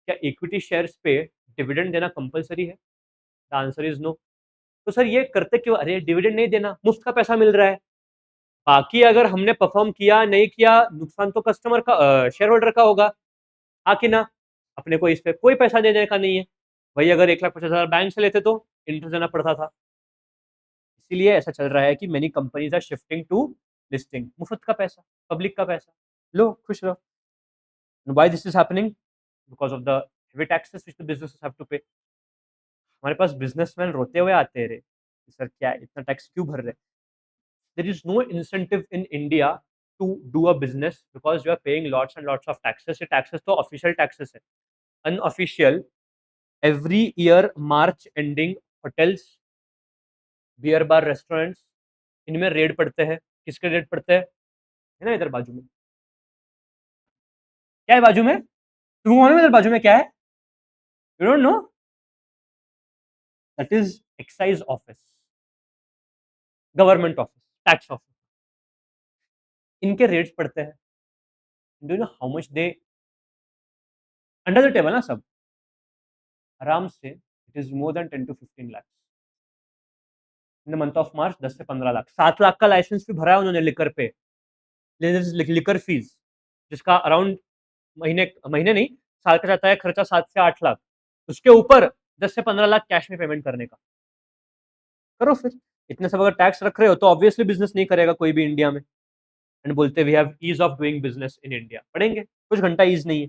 क्या इक्विटी शेयर्स पे डिविडेंड देना कंपलसरी है? The answer is no. तो सर ये करते क्यों? अरे डिविडेंड नहीं देना, मुफ्त का पैसा मिल रहा है। बाकी अगर हमने परफॉर्म किया नहीं किया, नुकसान तो कस्टमर का, शेयर होल्डर का होगा, हाँ कि ना? अपने को इस पे कोई पैसा देने का नहीं है। वही अगर 1,50,000 बैंक से लेते तो इंटरेस्ट देना पड़ता था। इसीलिए ऐसा चल रहा है कि many companies are shifting to listing. मुफ्त का पैसा, पब्लिक का पैसा, लो खुश रहो। Why this is happening? Because of the heavy taxes which the businesses have to pay. हमारे पास बिजनेसमैन रोते हुए आते हैं रे, सर क्या इतना टैक्स क्यों भर रहे? there is no incentive in India to do a business because you are paying lots and lots of taxes. ये taxes तो official taxes है, unofficial every year March ending hotels, beer bar, restaurants, इनमें raid पड़ते हैं। किसके red पड़ते हैं? है ना इधर बाजू में, क्या है बाजू में? तुमको मालूम है इधर बाजू में क्या है? You don't know? That is excise office, government office, tax office. इनके रेट्स पड़ते हैं। Do you know how much they, under the table ना सब, आराम से it is more than 10 to 15 lakhs। In the month of March 10 से 15 लाख, 7 लाख का licence भी भरा है उन्होंने लिकर पे, लिकर फीस, जिसका अराउंड महीने महीने नहीं, साल का जाता है खर्चा 7 से 8 लाख, उसके ऊपर 10 से 15 लाख कैश में पेमेंट करने का। करो फिर, इतने सब अगर टैक्स रख रहे हो तो ऑब्वियसली बिजनेस नहीं करेगा कोई भी इंडिया में। एंड बोलते we have ease of doing business in India, पढ़ेंगे कुछ घंटा ईज नहीं है।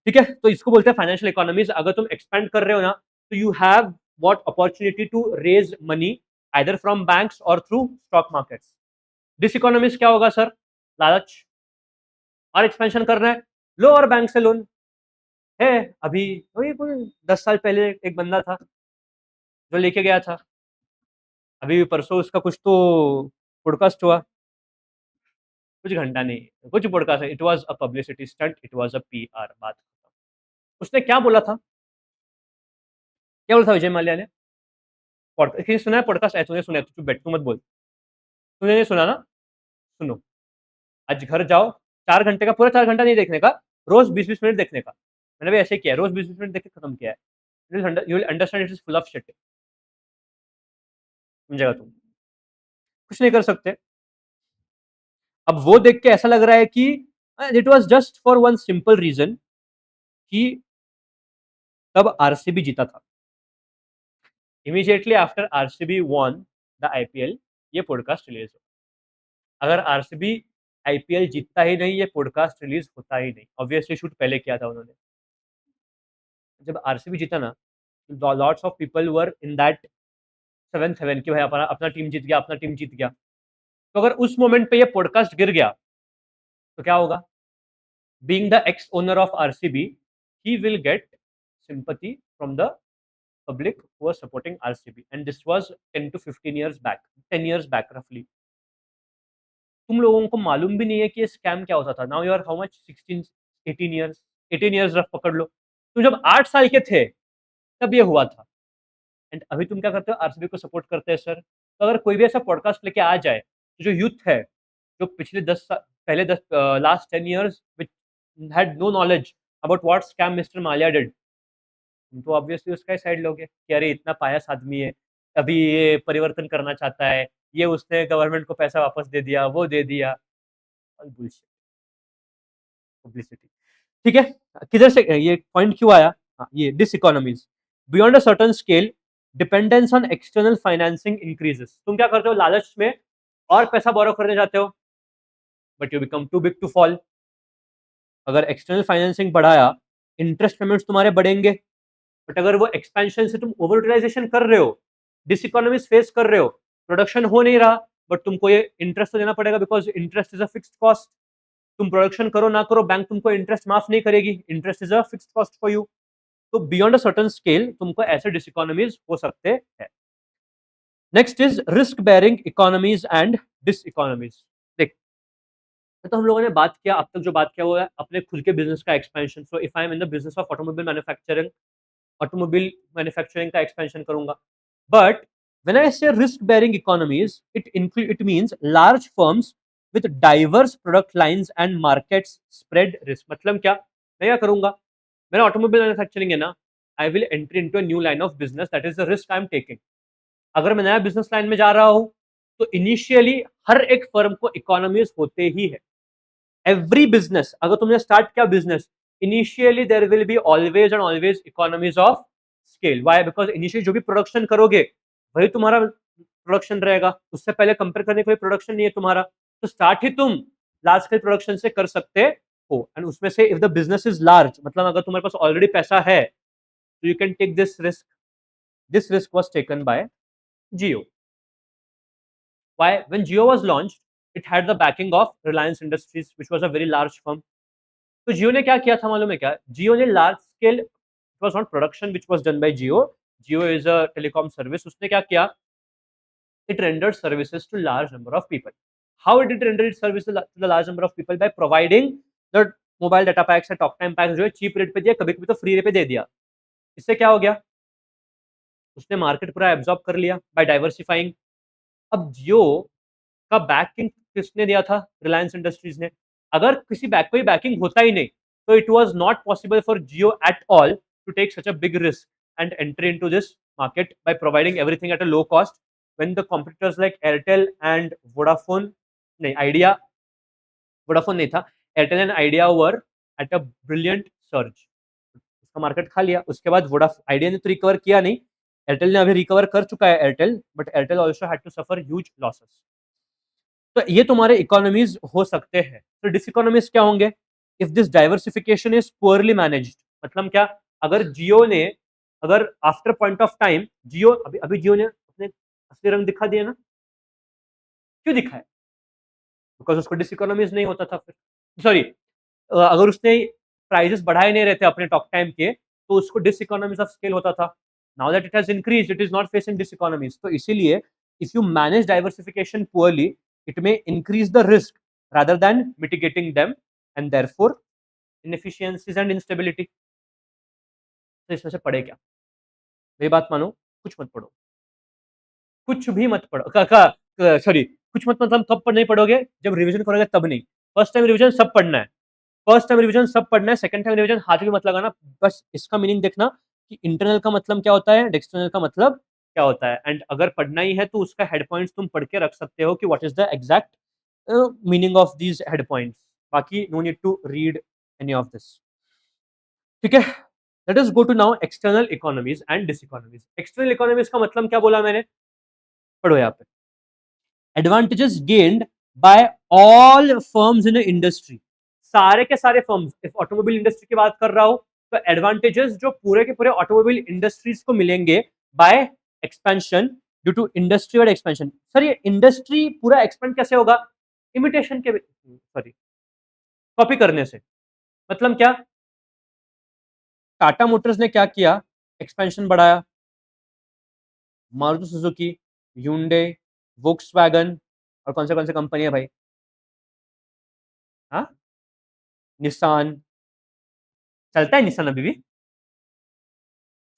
ठीक है, तो इसको बोलते हैं फाइनेंशियल इकोनॉमीज। अगर तुम एक्सपेंड कर रहे हो ना, तो you have what opportunity to raise money either from banks और through stock markets. Diseconomies क्या होगा सर? लालच और एक्सपेंशन कर रहे हैं, लो और बैंक से लोन है। अभी वही कोई 10 साल पहले एक बंदा था जो लेके गया था, अभी परसों उसका कुछ तो पॉडकास्ट हुआ, कुछ घंटा नहीं कुछ पॉडकास्ट है, it was a publicity stunt, it was a PR बात। उसने क्या बोला था, क्या बोला था विजय माल्या ने? पॉडकास्ट सुना है? पॉडकास्ट है तूने? सुना है? तू बैठ, तू मत बोल, तूने नहीं सुना ना? सुनो, आज घर जाओ, 4 घंटे का, पूरा 4 घंटा नहीं देखने का, रोज 20-20 मिनट देखने का। मैंने भी ऐसे किया, रोज 20-20 मिनट देख के खत्म किया है। You will understand it is full of shit. समझेगा तुम, कुछ नहीं कर सकते। अब वो देख के ऐसा लग रहा है कि it was just for one simple reason कि तब आरसीबी जीता था। Immediately after RCB won the IPL ये पॉडकास्ट रिलीज हो। अगर आरसीबी आईपीएल जीतता ही नहीं, ये पॉडकास्ट रिलीज होता ही नहीं। ऑब्वियसली शूट पहले किया था उन्होंने। जब आरसीबी जीता ना, lots of people were in that 7-7 कि भाई अपना अपना टीम जीत गया, अपना टीम जीत गया। तो अगर उस मोमेंट पे ये पॉडकास्ट गिर गया तो क्या होगा? Being the x owner of RCB, he will get sympathy from the public who was supporting RCB, and this was 10 to 15 years back, 10 years back roughly. तुम लोगों को मालूम भी नहीं है कि ये स्कैम क्या होता था। Now you are how much, 16 18 years, 18 years rough पकड़ लो। तुम जब 8 साल के थे तब ये हुआ था, एंड अभी तुम क्या करते हो? आरसीबी को सपोर्ट करते हैं सर। तो अगर कोई भी ऐसा पॉडकास्ट लेके आ जाए, तो जो यूथ है, जो पिछले 10 साल पहले 10 last 10 years which had no knowledge about what scam mister Mallya did, तो ऑब्वियसली उसका ही साइड लोगे कि अरे इतना पायस आदमी है, अभी ये परिवर्तन करना चाहता है, ये उसने गवर्नमेंट को पैसा वापस दे दिया, वो दे दिया, पब्लिसिटी। ठीक है, किधर से ये पॉइंट क्यों आया? ये diseconomies, beyond a certain scale dependence on external financing increases. तुम क्या करते हो? लालच में और पैसा बोरो करने जाते हो, but you become too big to fall. अगर एक्सटर्नल फाइनेंसिंग बढ़ाया, इंटरेस्ट पेमेंट्स तुम्हारे बढ़ेंगे, बट अगर वो एक्सपेंशन से तुम ओवर यूटिलाइजेशन कर रहे हो, डिसइकोनॉमीज फेस कर रहे हो, प्रोडक्शन हो नहीं रहा, बट तुमको ये इंटरेस्ट तो देना पड़ेगा, because interest is a fixed cost. तुम प्रोडक्शन करो ना करो, बैंक तुमको इंटरेस्ट माफ नहीं करेगी, interest is a fixed cost for you. तो बियॉन्ड अ सर्टेन स्केल तुमको ऐसे डिसइकोनॉमीज हो सकते हैं। Next is risk bearing economies and diseconomies. देख, तो हम लोगों ने बात किया, अब तक जो बात किया वो है अपने खुद के बिजनेस का expansion. So if I am in the business of automobile manufacturing, automobile manufacturing का एक्सपेंशन करूंगा। बट व्हेन आई से risk bearing economies, it means large firms with diverse product lines and markets spread risk. मतलब क्या? मैं क्या करूंगा? मेरा automobile manufacturing है ना, I will enter into a new line of business, that is the risk I am taking. अगर मैं नया बिजनेस लाइन में जा रहा हूं, तो इनिशियली हर एक फर्म को इकोनॉमीज होते ही है। एवरी बिजनेस, अगर तुमने स्टार्ट किया business, initially there will be always and always economies of scale. Why? Because initially जो भी प्रोडक्शन करोगे वही तुम्हारा प्रोडक्शन रहेगा, उससे पहले कंपेयर करने कोई प्रोडक्शन नहीं है तुम्हारा, तो स्टार्ट ही तुम लार्ज स्केल प्रोडक्शन से कर सकते हो। एंड उसमें से if the business is large, मतलब अगर तुम्हारे पास ऑलरेडी पैसा है, तो you can take this risk. This risk was taken by Jio. Why? When Jio was launched, it had the backing of Reliance Industries, which was a very large firm. तो जियो ने क्या किया था मालूम है क्या? जियो ने large scale, it was not production which was done by Jio, Jio is a telecom service. उसने क्या किया? It rendered services to large number of people. How it render it service to the large number of people? By providing the mobile data packs and talk time packs, जो है cheap rate पे दिया, कभी कभी तो free rate पे दे दिया। इससे क्या हो गया? उसने मार्केट पूरा एब्जॉर्ब कर लिया बाय डाइवर्सिफाइंग। अब जियो का बैकिंग किसने दिया था? रिलायंस इंडस्ट्रीज ने। अगर किसी कोई बैकिंग होता ही नहीं, तो it was not possible for Jio at all to take such a big risk and enter into this market by providing everything at a low cost when the competitors like Airtel and Vodafone, नहीं Idea, Vodafone नहीं था, Airtel and Idea were at a brilliant surge. उसका market खा लिया. उसके बाद Vodafone, idea ने तो रिकवर किया नहीं, एयरटेल ने अभी रिकवर कर चुका है Airtel, but Airtel also had to suffer huge losses. तो ये तुम्हारे इकोनॉमीज हो सकते हैं. तो डिसइकोनॉमीज क्या होंगे? If this diversification is poorly managed, मतलब क्या, अगर जियो ने, अगर आफ्टर पॉइंट ऑफ टाइम जियो, अभी जियो ने अपने असली रंग दिखा दिया ना, क्यों दिखाया? बिकॉज उसको डिसइकोनॉमीज नहीं होता था. फिर सॉरी, अगर उसने प्राइजेस बढ़ाए नहीं रहते अपने टॉक टाइम के, तो उसको डिसइकोनॉमीज ऑफ स्केल होता था. Now that it has increased, it is not facing diseconomies. तो इसीलिए if you manage diversification poorly, it may increase the risk rather than mitigating them, and therefore inefficiencies and instability. तो इसमें से पढ़े क्या? मेरी बात मानो, कुछ मत पढ़ो, कुछ भी मत पढ़ो. सॉरी, कुछ मत मतलब कब नहीं पढ़ोगे? जब रिवीजन करोगे तब नहीं. फर्स्ट टाइम रिवीजन सब पढ़ना है, फर्स्ट टाइम रिवीजन सब पढ़ना है, सेकंड टाइम रिवीजन हाथ भी मत लगाना. बस इसका मीनिंग देखना कि इंटरनल का मतलब क्या होता है, एक्सटर्नल का मतलब क्या होता है. एंड अगर पढ़ना ही है तो उसका हेड पॉइंट्स तुम पढ़ के रख सकते हो कि what is the exact meaning of these head points. बाकी no need to read any of this. ठीक है, let us go to now external economies and diseconomies. External economies का मतलब क्या बोला मैंने? पढ़ो यहाँ पे. Advantages gained by all firms in industry. सारे के सारे फर्म्स, इफ ऑटोमोबाइल इंडस्ट्री की बात कर रहा हूं, तो एडवांटेजेस जो पूरे के पूरे ऑटोमोबाइल इंडस्ट्रीज को मिलेंगे by expansion due to industry wide expansion. Sir ये इंडस्ट्री पूरा एक्सपेंड कैसे होगा? इमिटेशन के, सॉरी, कॉपी करने से. मतलब क्या? टाटा मोटर्स ने क्या किया? एक्सपेंशन बढ़ाया. मारुति सुजुकी, ह्यूंडई, वोक्सवैगन और कौन से कंपनी है भाई? हाँ, निसान. चलता है निसान अभी भी?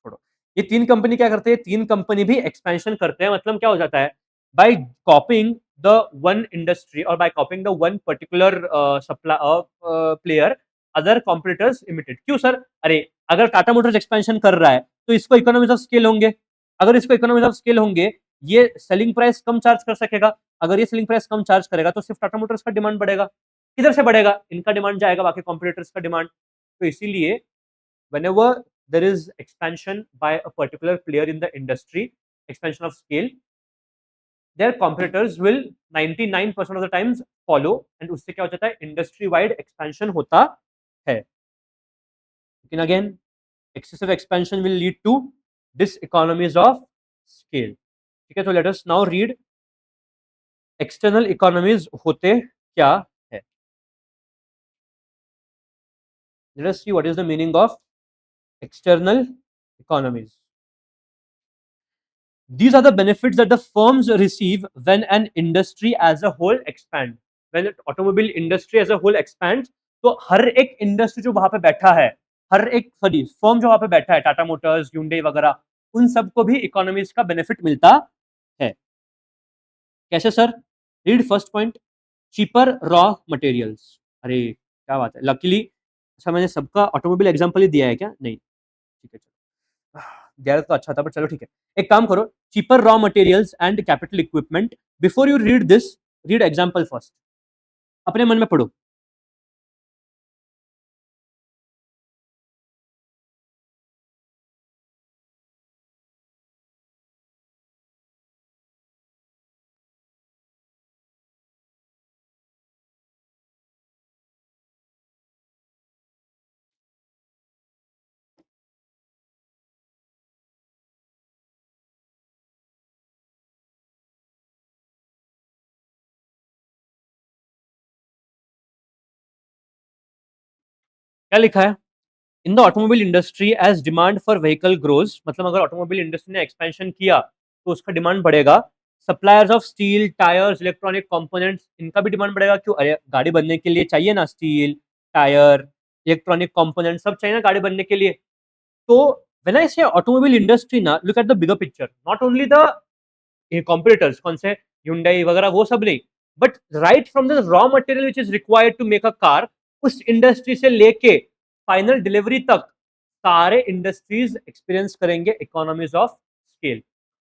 छोड़ो. ये तीन कंपनी क्या करते हैं? तीन कंपनी भी एक्सपेंशन करते हैं. मतलब क्या हो जाता है? By copying the one industry और by copying the one particular player, other competitors imitate. क्यों सर? अरे अगर टाटा मोटर्स एक्सपेंशन कर रहा है तो इसको इकोनॉमीज ऑफ स्केल होंगे. अगर इसको इकोनॉमीज ऑफ स्केल होंगे, ये सेलिंग प्राइस कम चार्ज कर सकेगा. अगर ये सेलिंग प्राइस कम चार्ज करेगा तो सिर्फ टाटा मोटर्स का डिमांड बढ़ेगा. किधर से बढ़ेगा? इनका डिमांड जाएगा, बाकी कॉम्पिटिटर्स का डिमांड. तो इसीलिए whenever there is expansion by a particular player in the industry, expansion of scale, their competitors will 99% of the times follow, and उससे क्या हो जाता है? इंडस्ट्री वाइड एक्सपेंशन होता है. लेकिन again excessive expansion will lead to diseconomies of scale. ठीक है, तो let us now read external economies होते क्या है. Let us see what is the meaning of external economies. These are the benefits that the firms receive when an industry as a whole expands. When the automobile industry as a whole expands, तो हर एक industry जो वहां पे बैठा है, हर एक sorry firm जो वहां पे बैठा है, टाटा मोटर्स, ह्यूंडई वगैरह, उन सबको भी इकोनॉमीज का बेनिफिट मिलता है. कैसे sir? Read first point, cheaper raw materials. अरे क्या बात है, लकीली. अच्छा, मैंने सबका ऑटोमोबाइल एग्जांपल ही दिया है क्या? नहीं, ठीक है, चलो दिया तो अच्छा था, बट चलो ठीक है. एक काम करो, cheaper raw materials and capital equipment. Before you read this, read example first. अपने मन में पढ़ो. क्या लिखा है? In the automobile industry as demand for vehicle grows. मतलब अगर ऑटोमोबाइल इंडस्ट्री ने एक्सपेंशन किया तो उसका डिमांड बढ़ेगा. Suppliers of steel, tyres, electronic components, इनका भी डिमांड बढ़ेगा. क्यों? अरे गाड़ी बनने के लिए चाहिए ना स्टील, टायर, इलेक्ट्रॉनिक कंपोनेंट, सब चाहिए ना गाड़ी बनने के लिए. तो when I say automobile industry ना, look at the bigger picture. Not only the competitors, कौन से Hyundai वगैरह, वो सब नहीं, but right from the raw material which is required to make a car, उस इंडस्ट्री से लेके फाइनल डिलीवरी तक सारे इंडस्ट्रीज एक्सपीरियंस करेंगे इकोनॉमीज ऑफ स्केल।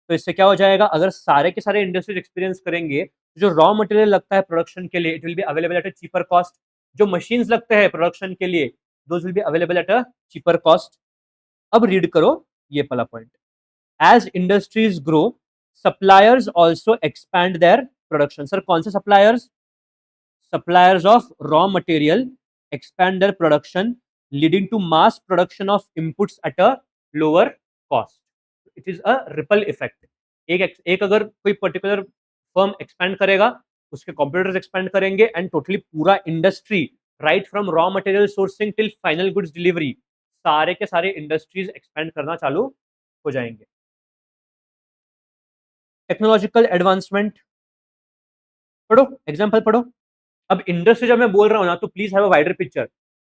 तो इससे क्या हो जाएगा, अगर सारे के सारे इंडस्ट्रीज एक्सपीरियंस करेंगे, जो रॉ मटेरियल लगता है प्रोडक्शन के लिए, it will be available at a cheaper cost. जो मशीन्स लगते हैं प्रोडक्शन के लिए, those will be available at a cheaper cost. अब रीड करो ये पहला point, as industries grow suppliers also expand their production. Sir कौन से suppliers? suppliers of raw material expand their production, leading to mass production of inputs at a lower cost. It is a ripple effect. एक अगर कोई particular firm expand करेगा, उसके competitors expand करेंगे, and totally पूरा industry, right from raw material sourcing till final goods delivery, सारे के सारे इंडस्ट्रीज एक्सपैंड करना चालू हो जाएंगे। टेक्नोलॉजिकल एडवांसमेंट पढ़ो, एग्जाम्पल पढ़ो। अब इंडस्ट्री जब मैं बोल रहा हूं ना, तो please have a wider picture.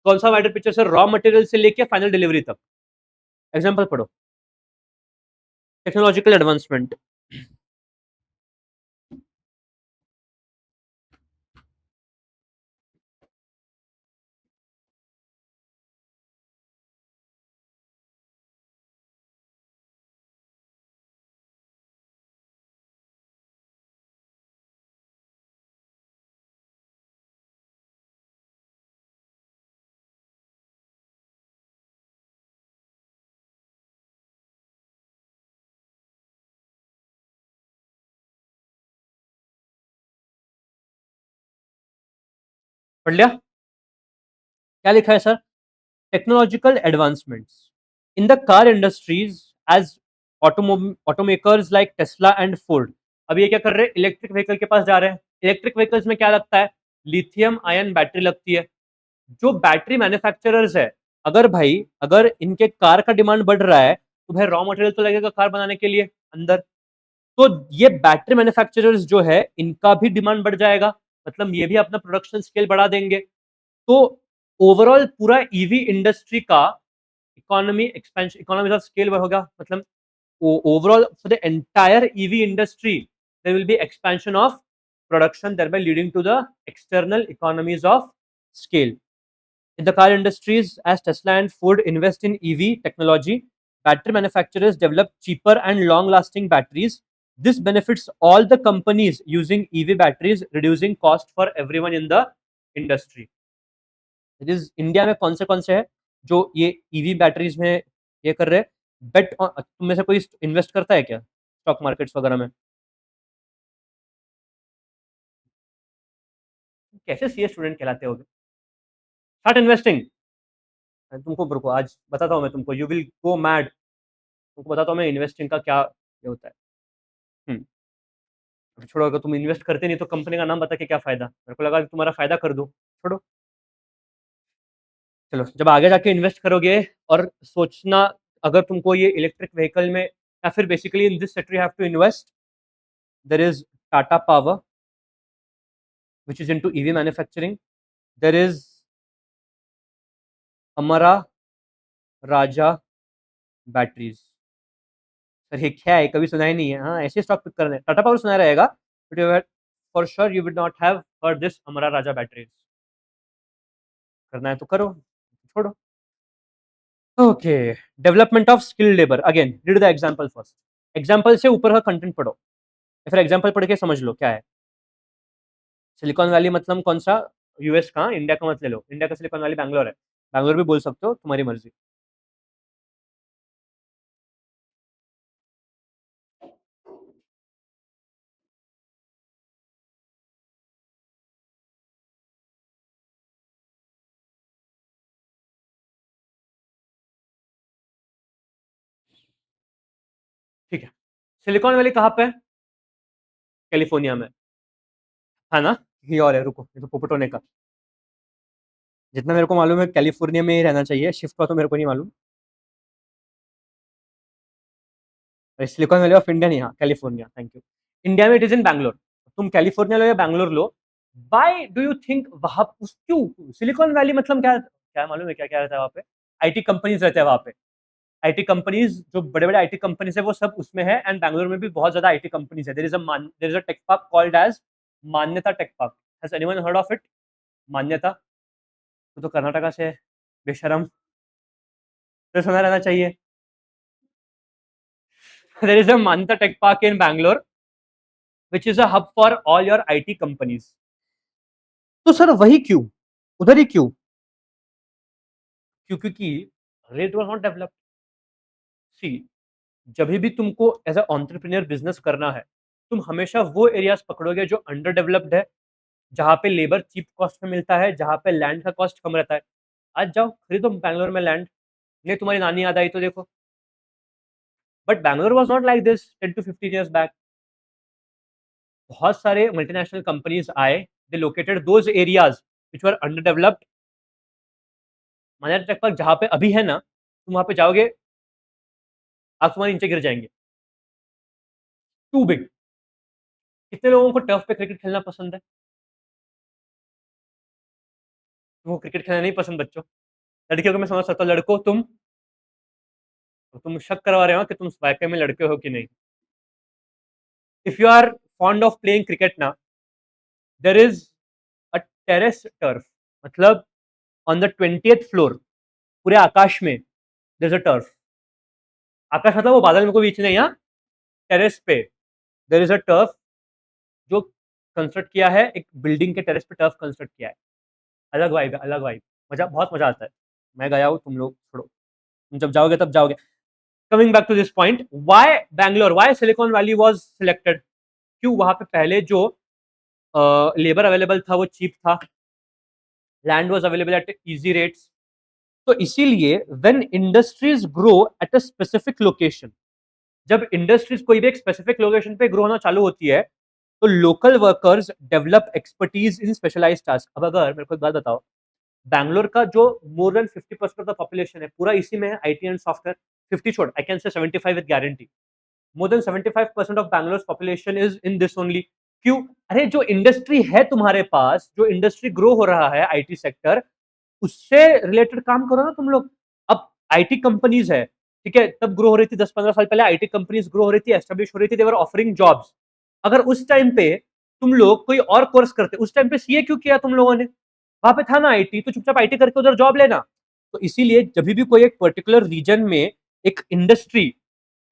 कौन सा wider picture? Sir raw material से लेके फाइनल डिलीवरी तक। एग्जांपल पढ़ो, टेक्नोलॉजिकल एडवांसमेंट। पढ़ लिया? क्या लिखा है sir? Technological advancements in the car industries as automakers like Tesla and Ford. अब ये क्या कर रहे हैं? इलेक्ट्रिक व्हीकल के पास जा रहे हैं। इलेक्ट्रिक व्हीकल्स में क्या लगता है? लिथियम आयन बैटरी लगती है। जो बैटरी मैन्युफैक्चरर्स है, अगर इनके कार का डिमांड बढ़ रहा है, तो भाई रॉ मटेरियल तो लगेगा कार बनाने के लिए अंदर। तो ये बैटरी मैन्युफैक्चरर्स जो है, इनका भी डिमांड बढ़ जाएगा, मतलब ये भी अपना प्रोडक्शन स्केल बढ़ा देंगे। तो ओवरऑल पूरा ईवी इंडस्ट्री का economy expansion, economies of scale होगा, मतलब overall for the entire EV industry there will be expansion of production, thereby leading to the external economies of scale. In the car industries, as Tesla and Ford invest in EV technology, battery manufacturers develop cheaper and long-lasting batteries. This benefits all the companies using EV batteries, reducing cost for everyone in the industry. It is India में कौन से है जो ये EV batteries में ये कर रहे हैं? बेट तुम में से कोई इन्वेस्ट करता है क्या स्टॉक मार्केट्स वगैरह में? कैसे सीए स्टूडेंट कहलाते हो? Start investing. तुमको रुको, आज बताता हूँ मैं तुमको, यू विल गो मैड। तुमको बताता हूँ मैं इन्वेस्टिंग का क्या ये होता है। छोड़ो, अगर तुम इन्वेस्ट करते नहीं तो कंपनी का नाम बता के क्या फायदा? मेरे को लगा कि तुम्हारा फायदा कर दो, छोड़ो। चलो, जब आगे जाके इन्वेस्ट करोगे और सोचना, अगर तुमको ये इलेक्ट्रिक व्हीकल में, या फिर basically in this sector you have to invest, there is Tata power which is into EV manufacturing. There is Amara Raja Batteries. Sir ये क्या है? कभी सुना ही नहीं है। हाँ, ऐसे स्टॉक पिक करने, टाटा पावर सुना रहेगा, but for sure you will not have heard this Amara Raja batteries. करना है तो करो, छोड़ो। Okay, development of skilled labour. Again read the example first. Example से ऊपर का कंटेंट पढ़ो, या फिर एग्जांपल पढ़ के समझ लो क्या है। सिलिकॉन वैली मतलब कौन सा? यूएस का, इंडिया का मत ले लो। इंडिया का सिलिकॉन वैली बैंगलोर है, बैंगलोर भी बोल सकते हो, तुम्हारी मर्जी। ठीक है, सिलिकॉन वैली कहाँ पे है? कैलिफोर्निया में है ना? ये और है, रुको, ये तो पोपट होने का। जितना मेरे को मालूम है कैलिफोर्निया में ही रहना चाहिए, शिफ्ट हुआ तो मेरे को नहीं मालूम। सिलिकॉन वैली ऑफ इंडिया नहीं, हाँ कैलिफोर्निया, थैंक यू। इंडिया में इट इज इन बैंगलोर। तुम कैलिफोर्निया लो या बैंगलोर लो, वाई डू यू थिंक वहां क्यों सिलिकॉन वैली मतलब क्या? क्या मालूम है क्या क्या रहता है वहां पे? आईटी कंपनीज रहते हैं वहां पे। आईटी कंपनीज, जो बड़े बड़े आईटी कंपनीज है वो सब उसमें है, एंड बैंगलोर में भी बहुत ज्यादा आईटी कंपनीज है। There is a tech park called as Manyata tech park. Has anyone heard of it? Manyata? तो कर्नाटका से है, बेशरम, तो सुना रहना चाहिए। There is a Manta Tech Park in Bangalore, which is a hub for all your IT companies. तो sir वही क्यों, उधर ही क्यों? क्योंकि रेट वाज नॉट डेवलप्ड। सी, जब भी तुमको एज अ एंटरप्रेन्योर बिजनेस करना है, तुम हमेशा वो एरियाज पकड़ोगे जो अंडर डेवलप्ड है, जहाँ पे लेबर चीप कॉस्ट में मिलता है, जहाँ पे लैंड का कॉस्ट कम रहता है। आज जाओ खरीदो बैंगलोर में लैंड, नहीं तुम्हारी नानी याद आई तो देखो। But Bangalore was not like this 10 to 15 years back. बहुत सारे मल्टीनेशनल कंपनीज आए, they located those areas which were under developed. माना टेक पार्क जहाँ पे अभी है ना, तुम वहां पे जाओगे, आप तुम्हारे नीचे गिर जाएंगे, टू बिग। कितने लोगों को टर्फ पे क्रिकेट खेलना पसंद है? वो क्रिकेट खेलना नहीं पसंद बच्चों। लड़कियों को मैं समझ सकता हूँ, लड़कों तुम शक करवा रहे हो कि तुम वाकई में लड़के हो कि नहीं। If you are fond of playing cricket ना, there is a terrace turf, मतलब ऑन द 20th फ्लोर, पूरे आकाश में देर इज अ टर्फ। आकाश मतलब वो बादल में को बीच नहीं, यहाँ टेरेस पे देर इज अ टर्फ जो कंस्ट्रक्ट किया है, एक बिल्डिंग के टेरेस पे टर्फ कंस्ट्रक्ट किया है। अलग वाइब है, अलग वाइब, मजा, बहुत मजा आता है। मैं गया हूँ, तुम लोग छोड़ो, तुम जब जाओगे तब जाओगे। Coming back to this point, why Bangalore, why Silicon Valley was selected? क्यों? वहां पे पहले जो लेबर अवेलेबल था वो चीप था, land was available at easy rates. तो इसीलिए when industries grow at a specific location, जब इंडस्ट्रीज कोई भी एक स्पेसिफिक लोकेशन पे ग्रो होना चालू होती है, तो local workers develop expertise in specialised task. अब अगर मेरे को एक बात बताओ, बैंगलोर का जो more than 50% of the population है पूरा इसी में है, आईटी एंड सॉफ्टवेयर। 50 छोड़, I can say 75 with guarantee. More than 75% of Bangalore population is in this only. क्यों? अरे जो इंडस्ट्री है तुम्हारे पास, जो इंडस्ट्री ग्रो हो रहा है आईटी सेक्टर, उससे रिलेटेड काम करो ना तुम लोग। अब आईटी कंपनीज है, ठीक है, तब ग्रो हो रही थी 10-15 साल पहले, आईटी कंपनीज ग्रो हो रही थी, एस्टेब्लिश हो रही थी, देवर ऑफरिंग जॉब्स। अगर उस टाइम पे तुम लोग कोई और कोर्स करते, उस टाइम पे सीए क्यों किया तुम लोगों ने? वहां पे था ना आईटी, तो चुपचाप आईटी करके उधर जॉब लेना। तो इसीलिए जब भी कोई एक पर्टिकुलर रीजन में एक इंडस्ट्री,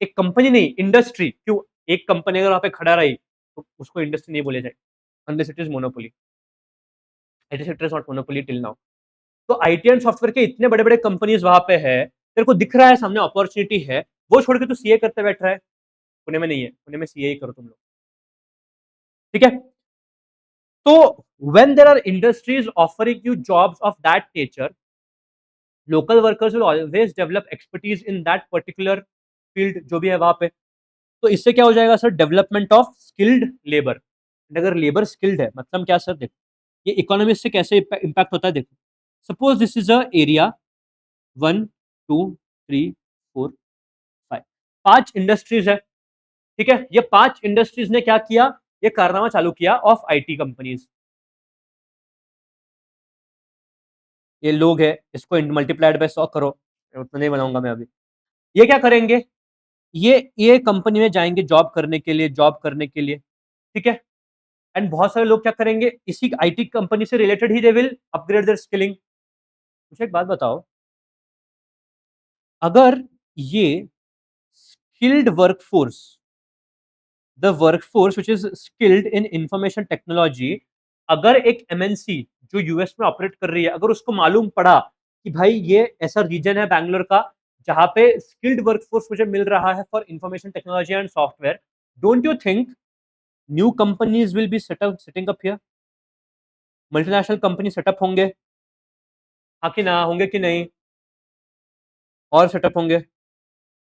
एक कंपनी नहीं इंडस्ट्री, क्यों? एक कंपनी अगर वहां पे खड़ा रही तो उसको इंडस्ट्री नहीं बोले जाए, unless it is monopoly. IT sector is not monopoly till now. तो आईटी एंड सॉफ्टवेयर के इतने बड़े बड़े कंपनीज वहां पे है, तेरे को दिख रहा है सामने अपॉर्चुनिटी है, वो छोड़ के तू सीए करते बैठ रहा है। पुणे में नहीं है, पुणे में सीए ही करो तुम लोग, ठीक है? तो when there are industries offering you jobs of that nature, local workers will always develop expertise in that particular field जो भी है वहां पे। तो इससे क्या हो जाएगा sir? Development of skilled labour. अगर लेबर स्किल्ड है मतलब क्या सर? देखो ये इकोनॉमी से कैसे इम्पैक्ट होता है, देखो suppose this is a area 1 2 3 4 5, 5 industries है, ठीक है? ये 5 इंडस्ट्रीज ने क्या किया? ये कारनामा चालू किया ऑफ आईटी कंपनीज। ये लोग है, इसको मल्टीप्लाइड बाय 100 करो, उतना नहीं बनाऊंगा मैं अभी। ये क्या करेंगे? ये कंपनी में जाएंगे जॉब करने के लिए, जॉब करने के लिए, ठीक है? एंड बहुत सारे लोग क्या करेंगे, इसी आईटी कंपनी से related he they will upgrade their skilling. मुझे एक बात बताओ, अगर ये skilled workforce, the workforce which is skilled in information technology, अगर एक एमएनसी जो यूएस में ऑपरेट कर रही है, अगर उसको मालूम पड़ा कि भाई ये ऐसा रीजन है बैंगलोर का जहां पे स्किल्ड वर्कफोर्स मुझे मिल रहा है for information technology and software, don't you think new companies will be setting up here? Multinational company setup होंगे, हाँ कि ना? होंगे कि नहीं? और सेटअप होंगे,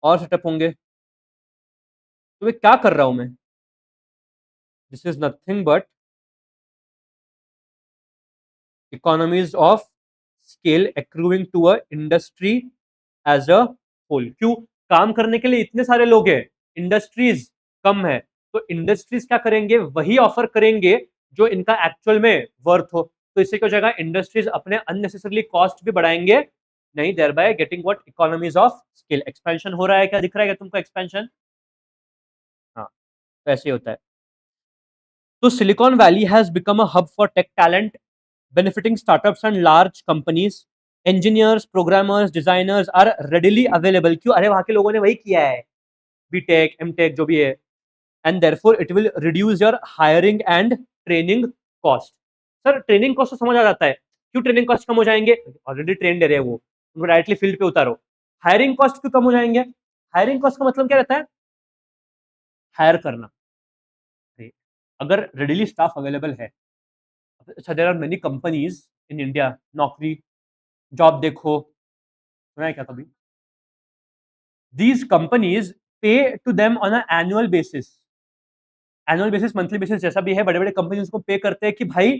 और सेटअप होंगे। तो ये क्या कर रहा हूं मैं? This is nothing but economies of scale accruing to a industry as a whole. क्यों? काम करने के लिए इतने सारे लोग हैं, इंडस्ट्रीज कम है, तो इंडस्ट्रीज क्या करेंगे? वही ऑफर करेंगे जो इनका एक्चुअल में वर्थ हो। तो इससे क्या हो जाएगा? इंडस्ट्रीज अपने अननेसेसरली कॉस्ट भी बढ़ाएंगे नहीं, thereby getting what? Economies of scale. Expansion हो रहा है, क्या दिख रहा है क्या तुमको एक्सपेंशन? हाँ, तो ऐसे ही होता है। तो silicon valley has become a hub for tech talent, benefiting startups and large companies. Engineers, programmers, designers are readily available. क्यों? अरे वहां के लोगों ने वही किया है, बीटेक, एमटेक जो भी है, and therefore it will reduce your hiring and training cost. Sir training cost तो समझ आ जाता है, क्यों ट्रेनिंग कॉस्ट कम हो जाएंगे, ऑलरेडी ट्रेन दे रहे हैं वो, उनको डायरेक्टली फील्ड पे उतारो। हायरिंग कॉस्ट क्यों कम हो जाएंगे, हायरिंग कॉस्ट का मतलब क्या रहता है, हायर करना। अगर रेडिली स्टाफ अवेलेबल है, अच्छा there are many companies in India, Naukri, job देखो, सुना है क्या कभी, these companies pay to them on an annual basis, annual basis, monthly basis, जैसा भी है, बड़े बड़े कंपनी उसको पे करते हैं कि भाई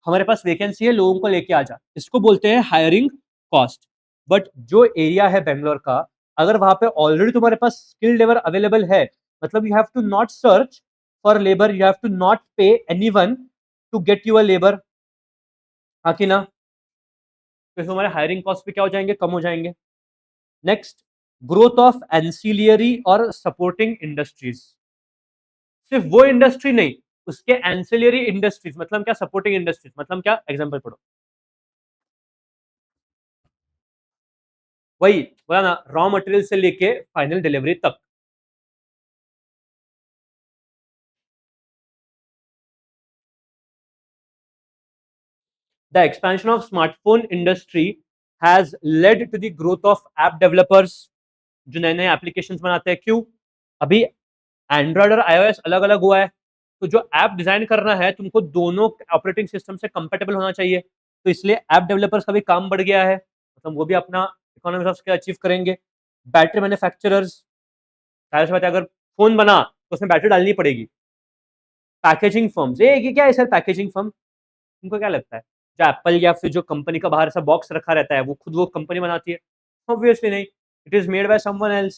हमारे पास वैकेंसी है, लोगों को लेके आ जा, इसको बोलते हैं हायरिंग कॉस्ट। बट जो एरिया है बेंगलोर का, अगर वहां पे ऑलरेडी तुम्हारे पास स्किल लेबर अवेलेबल है, मतलब you have to not search for labour, you have to not pay anyone to get your labour, हाँ कि ना, तो हमारे हायरिंग कॉस्ट भी क्या हो जाएंगे, कम हो जाएंगे। नेक्स्ट, ग्रोथ ऑफ एंसिलियरी और सपोर्टिंग इंडस्ट्रीज, सिर्फ वो इंडस्ट्री नहीं, उसके एंसिलियरी इंडस्ट्रीज, मतलब क्या, सपोर्टिंग इंडस्ट्रीज मतलब क्या, एग्जांपल पढ़ो, वही बोला ना, रॉ मटेरियल से लेके फाइनल डिलीवरी तक। The expansion of smartphone industry has led to the growth of app developers, जो नए नए एप्लीकेशंस बनाते हैं। क्यों, अभी एंड्रॉयड और iOS अलग अलग हुआ है, तो जो ऐप डिजाइन करना है तुमको दोनों ऑपरेटिंग सिस्टम से कंपेटेबल होना चाहिए, तो इसलिए ऐप डेवलपर्स का भी काम बढ़ गया है, मतलब वो भी अपना इकोनॉमिक्स ऑफ स्केल अचीव करेंगे। बैटरी मैन्युफैक्चरर्स, जाहिर सी बात है अगर फोन बना तो उसमें बैटरी डालनी पड़ेगी। पैकेजिंग फर्म्स, ये क्या है सर पैकेजिंग फर्म, तुमको क्या लगता है, जो एप्पल या फिर जो कंपनी का बाहर ऐसा बॉक्स रखा रहता है वो खुद वो कंपनी बनाती है, ऑब्वियसली नहीं, it is made by someone else,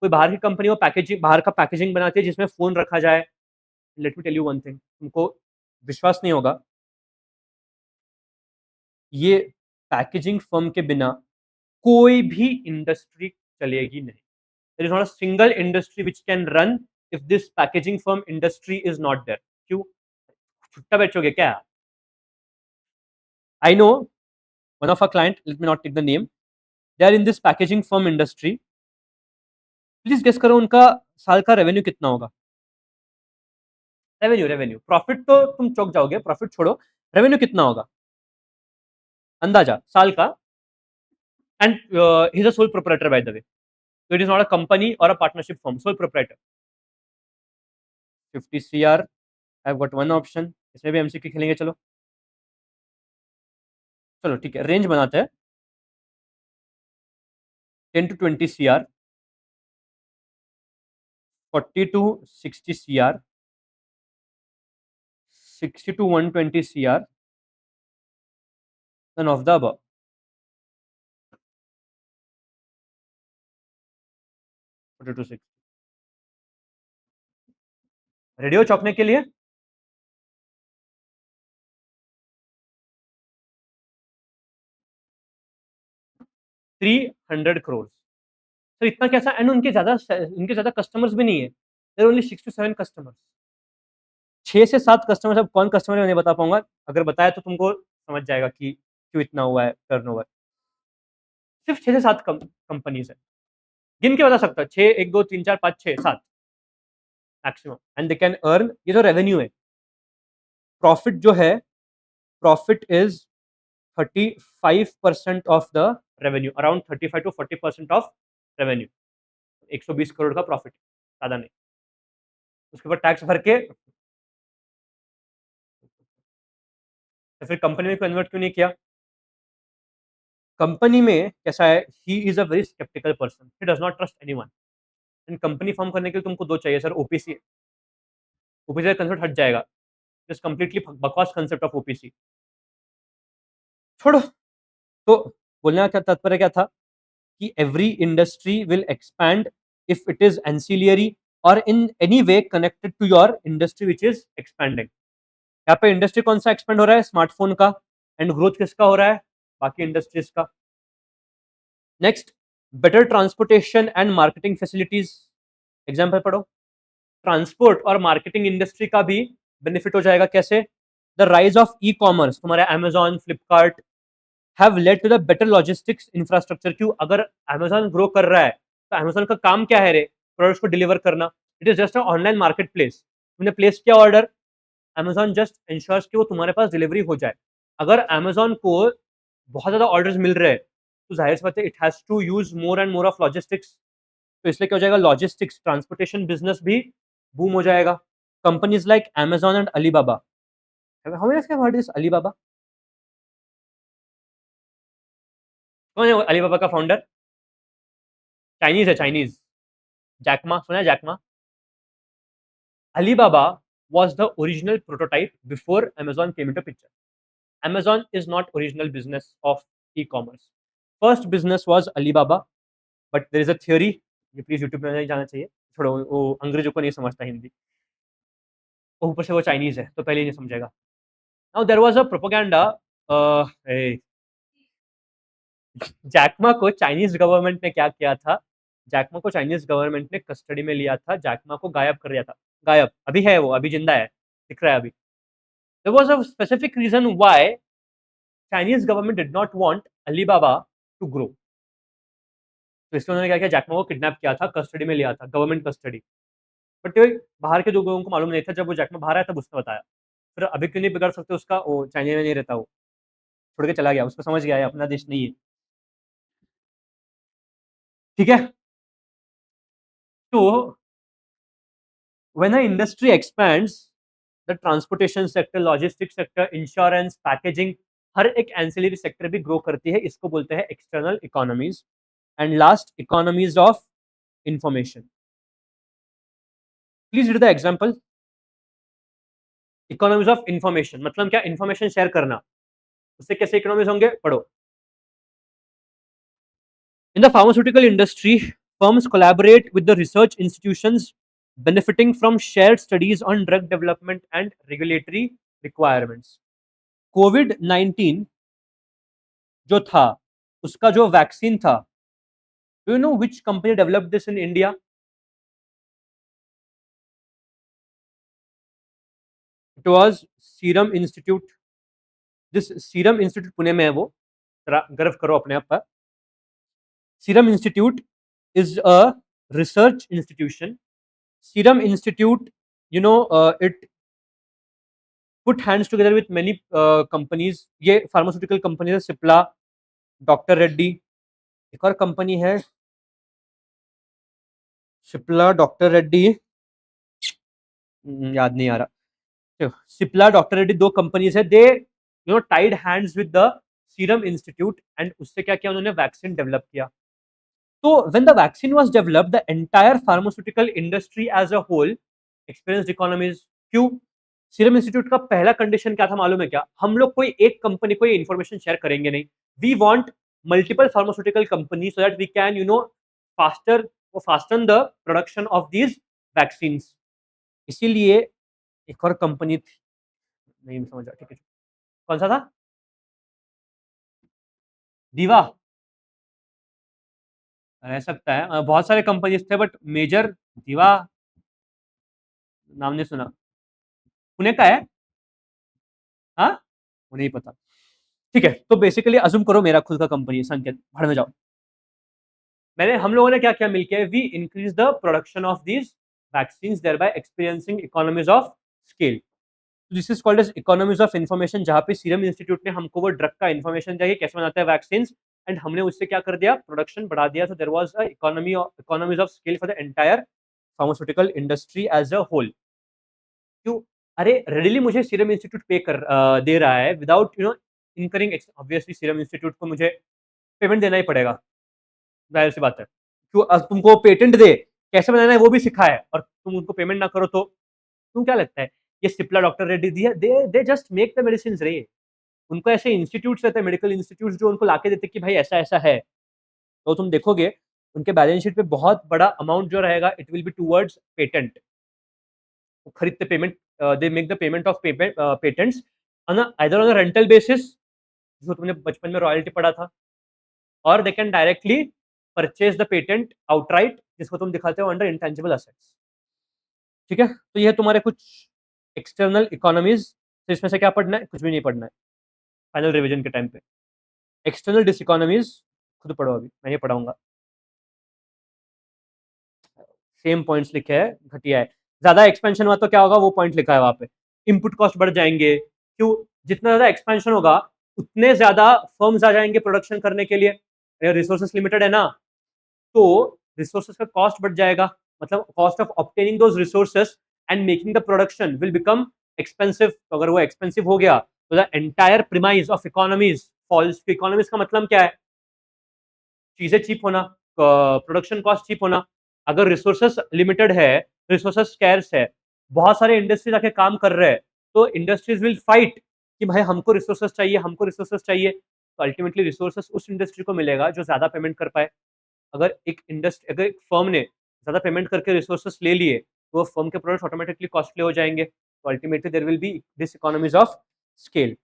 कोई बाहर की कंपनी वो पैकेजिंग, बाहर का पैकेजिंग बनाती है जिसमें फोन रखा जाए। Let me tell you one thing, तुमको विश्वास नहीं होगा, ये पैकेजिंग फर्म के बिना कोई भी इंडस्ट्री चलेगी नहीं, there is not a single industry which can run if this packaging firm industry is not there. क्यों, छुट्टा बेचोगे क्या, I know one of our client, let me not take the name, they are in this packaging firm industry, please guess करो उनका साल का revenue कितना होगा, रेवेन्यू, रेवेन्यू, प्रॉफिट तो तुम चौक जाओगे, प्रॉफिट छोड़ो, रेवेन्यू कितना होगा, अंदाजा साल का, and he is a sole proprietor bye the way, so it is not a company or a partnership firm, sole proprietor, 50 CR, I have got one option, इसमें भी एमसीक्यू खेलेंगे, चलो चलो ठीक है, रेंज बनाते हैं, 10 to 20 CR, 40 to 60 CR, 60 to 120 CR, none of the above, 40 to 60, radio चौंकने के लिए 300 करोड़, तो इतना कैसा, एंड उनके ज्यादा कस्टमर्स भी नहीं है, देयर ओनली 6 to 7 कस्टमर्स, 6 से 7 कस्टमर्स, अब कौन कस्टमर है मैं नहीं बता पाऊंगा, अगर बताया तो तुमको समझ जाएगा कि क्यों इतना हुआ है टर्नओवर, सिर्फ 6 से 7 कंपनीज है, गिन के बता सकता है, 6, 1 2 3 4 5 6 7 maximum, and they can earn, ये जो रेवेन्यू है, प्रॉफिट जो है, profit is 35% of the revenue, around 35 to 40% of revenue, 120 crore का प्रॉफिट, ज्यादा नहीं, उसके ऊपर टैक्स भर के, तो फिर कंपनी में कन्वर्ट क्यों नहीं किया, कंपनी में कैसा है, he is a very sceptical person, he does not trust anyone, and company form करने के लिए तुमको दो चाहिए सर, ओपीसी, ओपीसी का कंसेप्ट हट जाएगा, इट्स कंप्लीटली बकवास कंसेप्ट ऑफ ओपीसी, छोड़ो। तो बोलने का तात्पर्य क्या था कि every industry will expand if it is ancillary और in any way connected to your industry which is expanding, यहाँ पे इंडस्ट्री कौन सा एक्सपेंड हो रहा है, स्मार्टफोन का, एंड ग्रोथ किसका हो रहा है, बाकी इंडस्ट्रीज का। Next, better transportation and marketing facilities, example पढ़ो, ट्रांसपोर्ट और मार्केटिंग इंडस्ट्री का भी बेनिफिट हो जाएगा, कैसे, the rise of e commerce, तुम्हारा Amazon, Flipkart have led to the better logistics infrastructure. क्यों, अगर अमेजॉन ग्रो कर रहा है तो अमेजॉन का काम क्या है रे, प्रोडक्ट्स को डिलीवर करना, it is just a online market place. तुमने प्लेस किया ऑर्डर, अमेजॉन जस्ट इंश्योर्स कि वो तुम्हारे पास डिलीवरी हो जाए। अगर अमेजॉन को बहुत ज़्यादा ऑर्डर्स मिल रहे हैं तो जाहिर सी बात है it has to use more and more of logistics. तो इसलिए क्या हो जाएगा, लॉजिस्टिक्स ट्रांसपोर्टेशन बिजनेस भी बूम हो जाएगा। Companies like Amazon and Alibaba, how heard this Alibaba? कौन है अलीबाबा का फाउंडर? चाइनीज है, चाइनीज। जैकमा, सुना है Jack Ma? Alibaba was the original prototype before Amazon came into picture. Amazon is not original business of e-commerce. First business was Alibaba, but there is a theory, ये please YouTube में नहीं जाना चाहिए, छोड़ो, वो अंग्रेजों को नहीं समझता हिंदी, ऊपर से वो चाइनीज है तो पहले ही नहीं समझेगा। Now there was a propaganda, Jack Ma को चाइनीज गवर्नमेंट ने क्या किया था, जैकमा को चाइनीज गवर्नमेंट ने कस्टडी में लिया था, जैकमा को गायब कर दिया था। गायब अभी है, वो अभी जिंदा है, दिख रहा है अभी। There was a specific reason why Chinese government did not want Alibaba to grow. तो इसलिए उन्होंने क्या किया, जैकमा को किडनैप किया था, कस्टडी में लिया था, गवर्नमेंट कस्टडी। बट बाहर के दो लोगों को मालूम नहीं था, जब वो जैकमा बाहर आया तब उसने बताया। फिर अभी क्यों नहीं बिगाड़ सकते उसका, वो चाइना में नहीं रहता, वो छोड़ के चला गया, उसको समझ गया है अपना देश नहीं है। ठीक है, तो when a industry expands, the transportation sector, logistics sector, insurance, packaging, हर एक एंसिलरी सेक्टर भी ग्रो करती है, इसको बोलते हैं external economies. And last, economies of information. Please read the example. Economies of information मतलब क्या, इंफॉर्मेशन शेयर करना, उससे कैसे इकोनॉमीज होंगे, पढ़ो। In the pharmaceutical industry, firms collaborate with the research institutions, benefiting from shared studies on drug development and regulatory requirements. COVID-19 जो था, उसका जो वैक्सीन था, do you know which company developed this in India? It was Serum Institute. This Serum Institute Pune में है, वो गर्व करो अपने आप पर। Serum Institute is a research institution. Serum Institute, it put hands together with many companies. ये pharmaceutical companies है, सिप्ला, डॉक्टर रेड्डी, एक और कंपनी है सिप्ला, डॉक्टर रेड्डी, याद नहीं आ रहा। तो सिप्ला, डॉक्टर रेड्डी, दो कंपनीज है, they tied hands with the Serum Institute, and उससे क्या किया, उन्होंने वैक्सीन डेवलप किया। तो when the vaccine was developed, the entire pharmaceutical industry as a whole experienced economies. क्यों? सीरम इंस्टीट्यूट का पहला कंडीशन क्या था मालूम है क्या, हम लोग कोई एक कंपनी को इंफॉर्मेशन शेयर करेंगे नहीं, we want multiple pharmaceutical company so that we can faster fasten the production of these vaccine. इसीलिए एक और कंपनी थी, नहीं समझा, ठीक है, कौन सा था, दीवा, रह सकता है, बहुत सारे कंपनीज थे बट मेजर दीवा, नाम नहीं सुना, पुणे का है, हाँ, वो नहीं पता। ठीक है, तो बेसिकली अज्यूम करो मेरा खुद का कंपनी है संकेत, भाड़ में जाओ। हम लोगों ने क्या किया मिलके, we increase the production of these vaccine, thereby experiencing economies of scale. This is called as economies of information, जहां पे सीरम इंस्टीट्यूट ने हमको वो ड्रग का इन्फॉर्मेशन चाहिए, कैसे बनाते हैं वैक्सीन, एंड हमने उससे क्या कर दिया, प्रोडक्शन बढ़ा दिया। So there was a economies of scale for the entire pharmaceutical industry as a whole. क्यों? अरे रेडिली मुझे सीरम इंस्टीट्यूट दे रहा है without incurring, obviously Serum Institute को मुझे पेमेंट देना ही पड़ेगा, जाहिर सी बात है। क्यों? तुमको पेटेंट दे, कैसे बनाना है वो भी सिखाए, और तुम उनको पेमेंट ना करो तो तुम क्या लगता है, ये सिप्ला, डॉक्टर रेड्डी दिया, they just make the medicine रे। उनको ऐसे इंस्टीट्यूट्स रहते हैं, मेडिकल इंस्टीट्यूट्स, जो उनको लाके देते कि भाई ऐसा ऐसा है, तो तुम देखोगे उनके बैलेंस शीट पे बहुत बड़ा अमाउंट जो रहेगा, it will be towards patent. खरीदते payment, they make the payment of patents on either on rental basis, जो तुमने बचपन में रॉयल्टी पढ़ा था, और they can directly purchase the patent outright, जिसको तुम दिखाते हो अंडर इंटेंजिबल असेट्स। ठीक है, तो ये तुम्हारे कुछ एक्सटर्नल इकोनॉमीज, तो इसमें से क्या पढ़ना है, कुछ भी नहीं पढ़ना है फाइनल रिवीजन के टाइम पे। एक्सटर्नल डिसइकोनॉमीज खुद पढ़ो, अभी मैं ये पढ़ाऊंगा। सेम पॉइंट्स लिखे हैं, घटिया है। ज्यादा एक्सपेंशन हुआ तो क्या होगा, वो पॉइंट लिखा है वहां पे। इनपुट कॉस्ट बढ़ जाएंगे, क्यों? जितना ज्यादा एक्सपेंशन होगा उतने ज्यादा फर्म्स आ जाएंगे प्रोडक्शन करने के लिए। रिसोर्सेस लिमिटेड है ना, तो रिसोर्सेस का कॉस्ट बढ़ जाएगा, मतलब cost of obtaining those resources and making the production will become expensive. तो अगर वो एक्सपेंसिव हो गया तो the entire premise of economies falls. Economies का मतलब क्या है? चीजें चीप होना, प्रोडक्शन कॉस्ट चीप होना। अगर रिसोर्सेस लिमिटेड है, रिसोर्सेस स्कैर्स है, बहुत सारे इंडस्ट्रीज आके काम कर रहे हैं, तो इंडस्ट्रीज विल फाइट कि भाई हमको रिसोर्सेस चाहिए, हमको रिसोर्सेस चाहिए। तो अल्टीमेटली रिसोर्सेस उस इंडस्ट्री को मिलेगा जो ज्यादा पेमेंट कर पाए। अगर एक फर्म ने ज्यादा पेमेंट करके रिसोर्सेस ले लिए तो फर्म के प्रोडक्ट्स ऑटोमेटिकली कॉस्टली हो जाएंगे। तो ultimately there will be this economies of scale.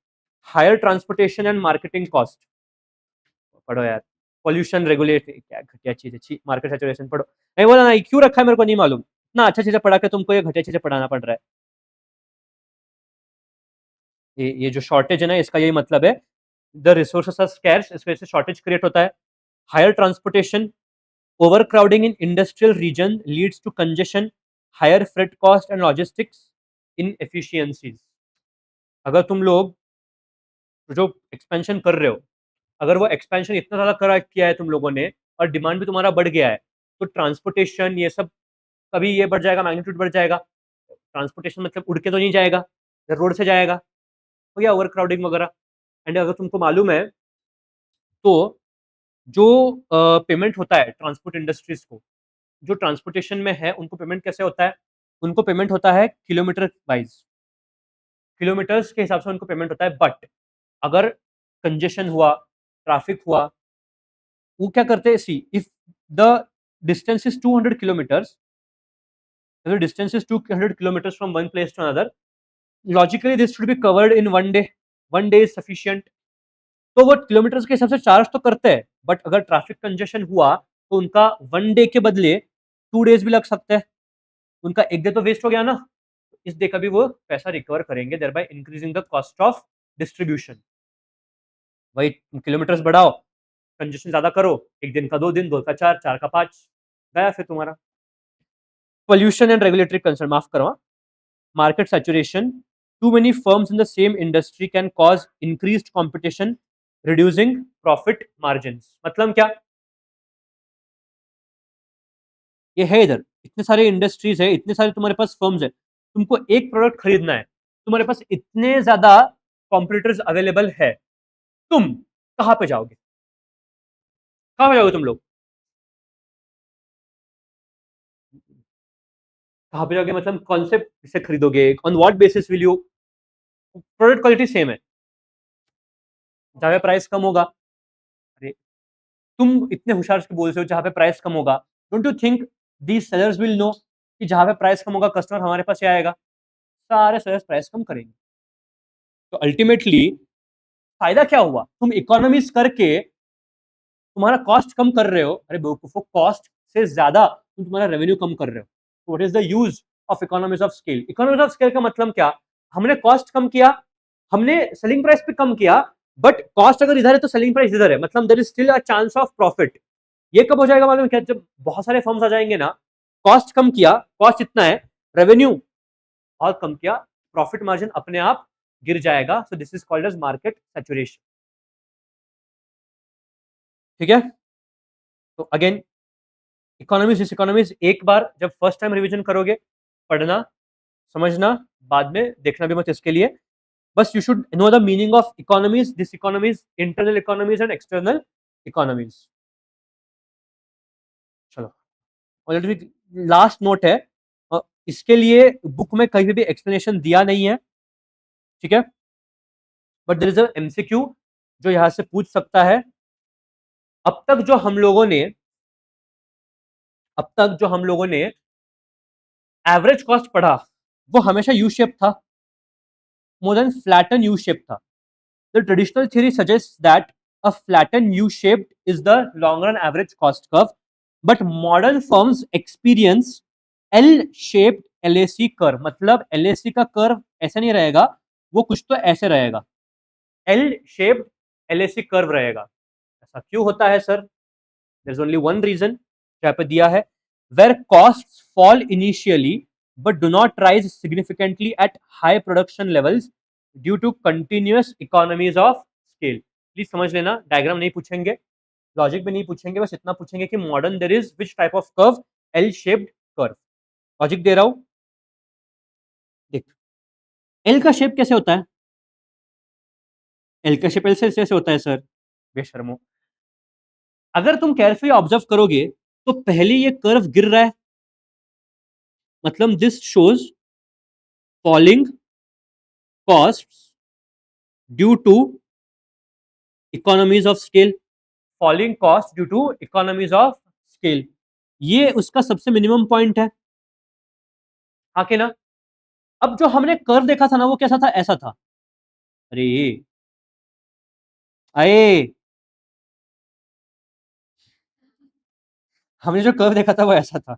Higher transportation and marketing cost पढ़ो यार। पॉल्यूशन रेगुलेट, क्या घटिया चीज है, मार्केट सैचुरेशन पढ़ो। नहीं बोला ना, क्यों रखा है मेरे को नहीं मालूम, इतना अच्छा चीजें पढ़ा के तुमको ये घटिया चीजें पढ़ाना पड़ रहा है। ये जो शॉर्टेज है ना, इसका यही मतलब है, द रिसोर्सेस आर स्कैर्स, इस वजह से शॉर्टेज क्रिएट होता है। Higher transportation, overcrowding in industrial region leads to congestion, higher freight cost and logistics inefficiencies। अगर तुम लोग जो एक्सपेंशन कर रहे हो, अगर वो एक्सपेंशन इतना ज्यादा करा किया है तुम लोगों ने और डिमांड भी तुम्हारा बढ़ गया है, तो ट्रांसपोर्टेशन ये सब कभी ये बढ़ जाएगा, मैग्नीट्यूड बढ़ जाएगा। ट्रांसपोर्टेशन मतलब उड़ के तो नहीं जाएगा, रोड से जाएगा, हो गया ओवर क्राउडिंग वगैरह। एंड अगर तुमको मालूम है तो जो पेमेंट होता है ट्रांसपोर्ट इंडस्ट्रीज को, जो ट्रांसपोर्टेशन में है उनको पेमेंट कैसे होता है? उनको पेमेंट होता है किलोमीटर वाइज, किलोमीटर्स के हिसाब से उनको पेमेंट होता है। बट अगर कंजेशन हुआ, ट्रैफिक हुआ, वो क्या करते हैं, see if the distance is 200 kilometres, the distance is 200 kilometers from one place to another, logically this should be covered in 1 day, 1 day is sufficient। तो वो किलोमीटर्स के हिसाब से चार्ज तो करते हैं, बट अगर ट्रैफिक कंजेशन हुआ तो उनका 1 डे के बदले 2 डेज भी लग सकते हैं, उनका एक डे तो वेस्ट हो गया ना। इस डे का भी वो पैसा रिकवर करेंगे, thereby increasing the cost of distribution. वही किलोमीटर्स बढ़ाओ, कंजेशन ज्यादा करो, एक दिन का 2 दिन, 2 का 4, 4 का 5, गया फिर तुम्हारा। पोल्यूशन एंड रेगुलेटरी कंसर्न, माफ करो, market saturation, too many firms in the same industry can cause increased competition, reducing profit margins. मतलब क्या? ये है इधर इतने सारे इंडस्ट्रीज है, इतने सारे तुम्हारे पास फर्म्स है, तुमको एक प्रोडक्ट खरीदना है, तुम्हारे पास इतने ज्यादा कॉम्पिटिटर्स अवेलेबल है, तुम कहां पे जाओगे? कहां पे जाओगे तुम लोग? कहां पे जाओगे मतलब कॉन्सेप्ट से खरीदोगे, on what basis will you? Product quality same है, जहां पे प्राइस कम होगा, अरे तुम इतने होशियार से बोल रहे हो जहां पे प्राइस कम होगा, don't you think these sellers will know कि जहां पे प्राइस कम होगा कस्टमर हमारे पास ही आएगा, सारे सेलर्स प्राइस कम करेंगे। तो अल्टीमेटली फायदा क्या हुआ? तुम इकोनॉमीज करके तुम्हारा कॉस्ट कम कर रहे हो, अरे बेवकूफो, कॉस्ट से ज्यादा तुम तुम्हारा रेवेन्यू कम कर रहे हो। What is the use of economies of scale? Economies of scale का मतलब क्या? हमने कॉस्ट कम किया, हमने सेलिंग प्राइस पे कम किया, बट कॉस्ट अगर इधर है तो सेलिंग प्राइस इधर है, मतलब there is still a chance of profit. ये कब हो जाएगा मालूम क्या? जब बहुत सारे फर्म्स आ जाएंगे ना, कॉस्ट कम किया, कॉस्ट इतना है, रेवेन्यू बहुत कम किया, प्रॉफिट मार्जिन अपने आप गिर जाएगा। So this is called as market saturation. ठीक है, तो अगेन इकोनॉमिक्स, इस इकोनॉमिक्स एक बार जब फर्स्ट टाइम रिवीजन करोगे, पढ़ना समझना, बाद में देखना भी मत इसके लिए, बस you should know the meaning of economies, this economies, internal economies and external economies. चलो, ऑलरेडी लास्ट नोट है, इसके लिए बुक में कहीं भी एक्सप्लेनेशन दिया नहीं है, ठीक है, but there is a MCQ जो यहां से पूछ सकता है। अब तक जो हम लोगों ने अब तक जो हम लोगों ने एवरेज कॉस्ट पढ़ा, वो हमेशा यू शेप था, more than flatten U shape था। The traditional theory suggest that a flatten U shaped is the long run average cost curve, but modern firms experience L shaped LAC curve. मतलब LAC का curve ऐसा नहीं रहेगा, वो कुछ तो ऐसे रहेगा, एल शेप्ड एलएसी कर्व रहेगा। ऐसा क्यों होता है sir? There is only one reason, यहाँ पे दिया है, where costs fall initially but do not rise significantly at high production levels due to continuous economies of scale. Please समझ लेना, डायग्राम नहीं पूछेंगे, लॉजिक भी नहीं पूछेंगे, बस इतना पूछेंगे कि modern there is which type of curve, L shaped curve. Logic दे रहा हूं, देख एल का शेप कैसे होता है, एल का शेप एल से कैसे होता है सर, बेशर्मो. अगर तुम केयरफुली ऑब्जर्व करोगे तो पहले ये कर्व गिर रहा है, मतलब this shows falling costs due to economies of scale, falling cost due to economies of scale. ये उसका सबसे मिनिमम पॉइंट है, हाँ कि ना. अब जो हमने कर्व देखा था ना वो कैसा था, ऐसा था. अरे आए, हमने जो कर्व देखा था वो ऐसा था,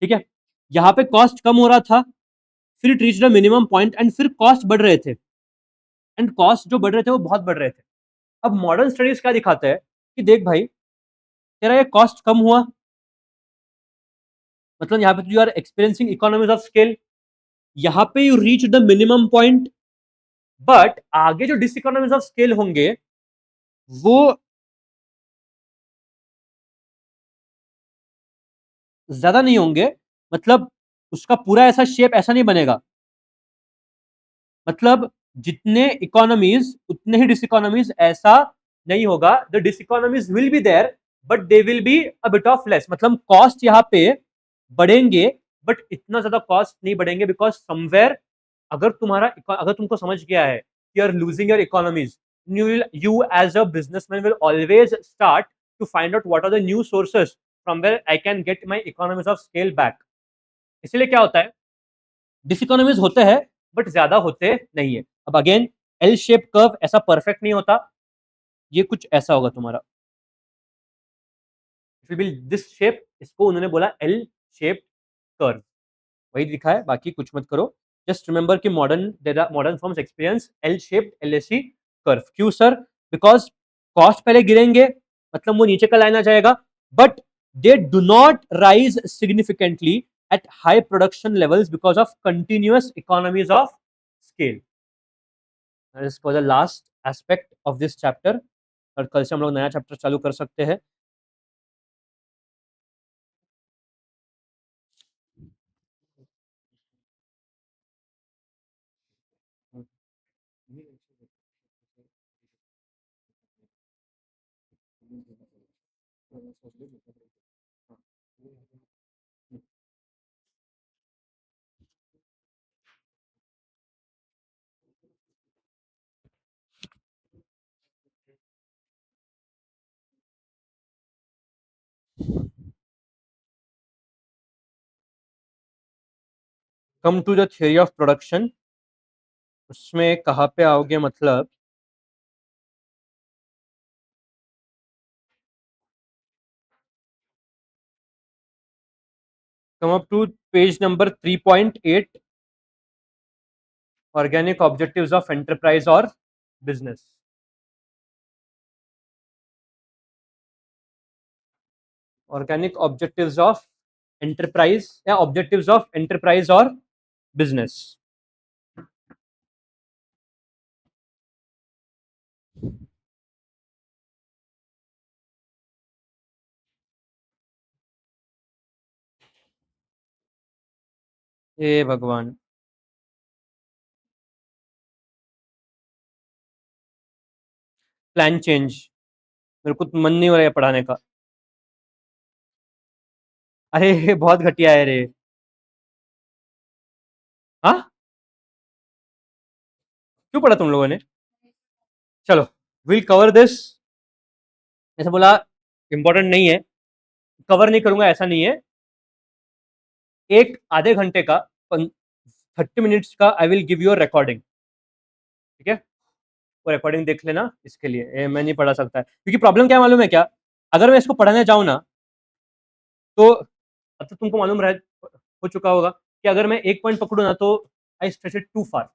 ठीक है. यहां पे कॉस्ट कम हो रहा था, फिर it reach the minimum point and फिर कॉस्ट बढ़ रहे थे, एंड कॉस्ट जो बढ़ रहे थे वो बहुत बढ़ रहे थे. अब मॉडर्न स्टडीज क्या दिखाता है कि देख भाई तेरा ये कॉस्ट कम हुआ, मतलब यहाँ पे you are experiencing economies of scale, यहाँ पे you reach the minimum point, but आगे जो डिसइकोनॉमीज ऑफ स्केल होंगे वो ज्यादा नहीं होंगे, मतलब उसका पूरा ऐसा शेप ऐसा नहीं बनेगा, मतलब जितने इकोनॉमीज उतने ही डिसइकोनॉमीज, ऐसा नहीं होगा. The diseconomies will be there but they will be a bit of less, मतलब कॉस्ट यहाँ पे बढ़ेंगे बट इतना ज्यादा कॉस्ट नहीं बढ़ेंगे, बिकॉज समवेयर अगर तुम्हारा अगर तुमको समझ गया है कि you are losing your economies, you as a businessman will always start to find out what are the new sources from where I can get my economies of scale back. इसलिए क्या होता है, डिसइकोनॉमीज होते हैं बट ज्यादा होते नहीं है. अब अगेन एल शेप कर्व ऐसा परफेक्ट नहीं होता, ये कुछ ऐसा होगा तुम्हारा, दिस शेप, इसको उन्होंने बोला एल शेप कर्व, वही दिखा है, बाकी कुछ मत करो. जस्ट रिमेंबर कि modern forms experience L shaped LAC curve. क्यों सर, बिकॉज कॉस्ट पहले गिरेंगे, मतलब वो नीचे का लाइन आ जाएगा, but they do not rise significantly at high production levels because of continuous economies of scale. This was the last aspect of this chapter. और कल से हम लोग नया चैप्टर चालू कर सकते हैं. Come to the theory of production, उसमें कहाँ पे आओगे, मतलब come up to page number 3.8, organic objectives of enterprise or business. Organic objectives of enterprise या objectives of enterprise or business. हे भगवान, प्लान चेंज, मेरे को मन नहीं हो रहा है पढ़ाने का. अरे बहुत घटिया है रे. हाँ, क्यों पढ़ा तुम लोगों ने. चलो विल कवर दिस. ऐसा बोला इंपॉर्टेंट नहीं है, कवर नहीं करूंगा ऐसा नहीं है. एक आधे घंटे का 30 मिनट्स का आई विल गिव यू रिकॉर्डिंग, ठीक है. वो रिकॉर्डिंग देख लेना, इसके लिए मैं नहीं पढ़ा सकता है, क्योंकि प्रॉब्लम क्या मालूम है क्या, अगर मैं इसको पढ़ाने जाऊँ ना तो अब तो तुमको मालूम रह हो चुका होगा कि अगर मैं एक पॉइंट पकड़ू ना तो आई स्ट्रेच इट टू फार,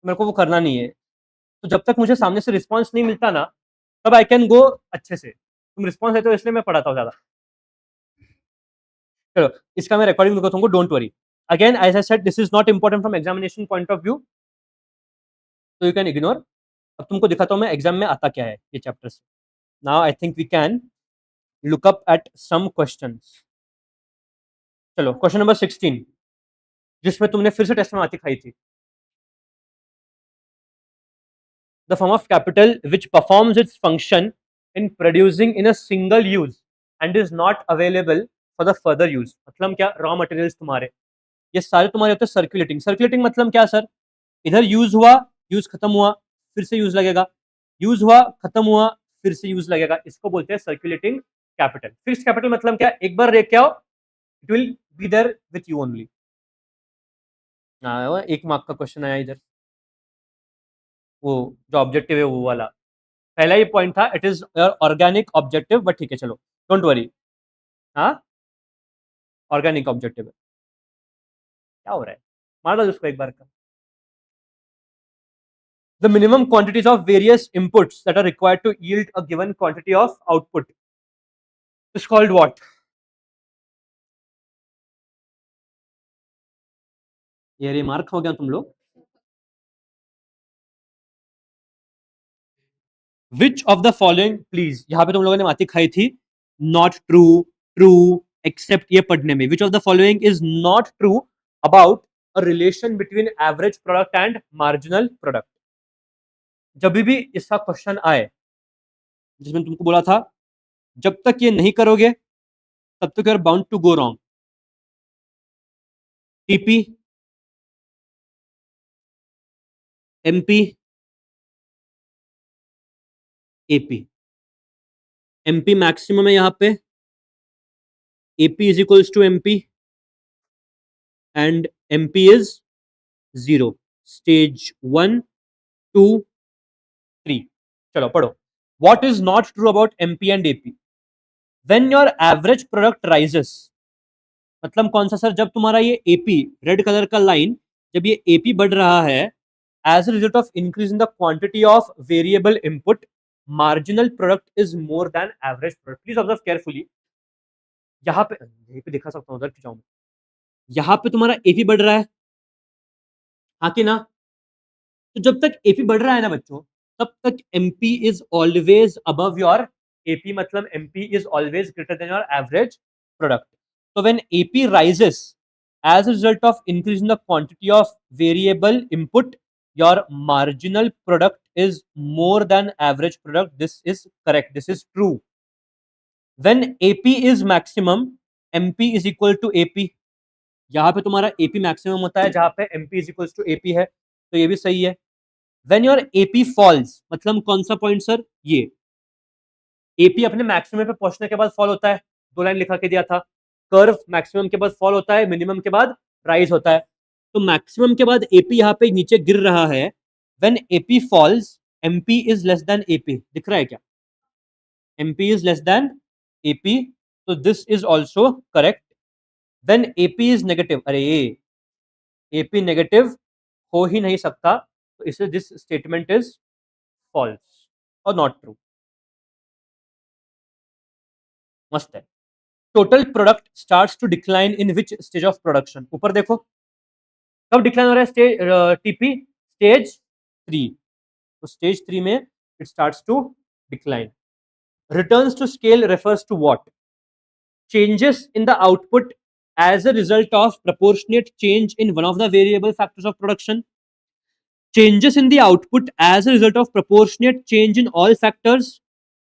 मेरे को वो करना नहीं है. तो जब तक मुझे सामने से रिस्पॉन्स नहीं मिलता ना तब आई कैन गो अच्छे से. तुम रिस्पॉन्स देते हो इसलिए मैं पढ़ाता हूँ ज़्यादा. चलो इसका मैं रिकॉर्डिंग दूंगा तुमको, don't worry. Again as I said this is not important from examination point of view, तो यू कैन इग्नोर. अब तुमको दिखाता हूं मैं एग्जाम में आता क्या है ये चैप्टर से. Now I think we can look up at some questions. चलो क्वेश्चन नंबर 16, जिसमें तुमने फिर से टेस्ट में आती खाई थी. The form of capital which performs its function in producing in a single use and is not available for the further use. मतलब क्या, रॉ मटेरियल्स तुम्हारे ये सारे तुम्हारे होते हैं सर्कुलेटिंग. सर्कुलेटिंग मतलब क्या सर, इधर यूज हुआ, यूज खत्म हुआ, फिर से यूज लगेगा, यूज हुआ खत्म हुआ, फिर से यूज लगेगा. इसको बोलते हैं सर्कुलेटिंग कैपिटल. फिक्स्ड कैपिटल मतलब क्या, एक बार लेके आओ, it will be there with you only. एक मार्क का क्वेश्चन आया इधर, वो जो ऑब्जेक्टिव है वो वाला. पहला ही पॉइंट था, it is organic objective, but ठीक है चलो डोंट वरी. हाँ ऑर्गेनिक ऑब्जेक्टिव है. क्या हो रहा है, मार दो उसको एक बार का. The minimum quantities of various inputs that are required to yield a given quantity of output is called what? ये रिमार्क हो गया तुम लोग. Which of the following, please, यहाँ पे तुम लोगों ने माती खाई थी, not true, true, except ये पढ़ने में. Which of the following is not true about a relation between average product and marginal product? जब भी इसका क्वेश्चन आए, जिसमें तुमको बोला था जब तक ये नहीं करोगे तब तक you are bound to go wrong. TP, MP, AP. MP maximum है यहाँ पे, AP is equals to MP and MP is 0. Stage 1, 2, 3. चलो पढ़ो. What is not true about MP and AP? When your average product rises, मतलब कौन सा sir, जब तुम्हारा ये एपी रेड कलर का लाइन, जब ये एपी बढ़ रहा है as a result of increase in the quantity of variable input, marginal product is more than average product. Please observe carefully. यहाँ पे यहीं पे दिखा सकता हूँ, उधर जाऊँ, यहाँ पे तुम्हारा एपी बढ़ रहा है, हाँ कि ना? तो जब तक एपी बढ़ रहा है ना बच्चों, तब तक MP is always above your AP, मतलब MP is always greater than your average product. So when AP rises as a result of increase in the quantity of variable input, your marginal product is more than average product. This is correct. This is true. When AP is maximum, MP is equal to AP. यहाँ पे तुम्हारा AP maximum होता है जहाँ पे MP is equals to AP है, तो ये भी सही है. When your AP falls, मतलब कौन सा पॉइंट सर, ये AP अपने मैक्सिमम पे पहुंचने के बाद फॉल होता है, 2 लाइन लिखा के दिया था. कर्व मैक्सिमम के बाद फॉल होता है, मिनिमम के बाद राइज होता है. तो मैक्सिमम के बाद एपी यहाँ पे नीचे गिर रहा है. When AP falls, MP is less than AP. दिख रहा है क्या? MP is less than AP, तो this is also correct. When AP is negative, अरे ये एपी नेगेटिव हो ही नहीं सकता, तो इसलिए दिस स्टेटमेंट इज फॉल्स और नॉट ट्रू. मस्त है. Total product starts to decline in which stage of production? ऊपर देखो कब डिक्लाइन हो रहा है, स्टेज टीपी स्टेज 3. तो स्टेज 3 में it starts to decline. Returns to scale refers to what? Changes in the output as a result of proportionate change in one of the variable factors of production. Changes in the output as a result of proportionate change in all factors.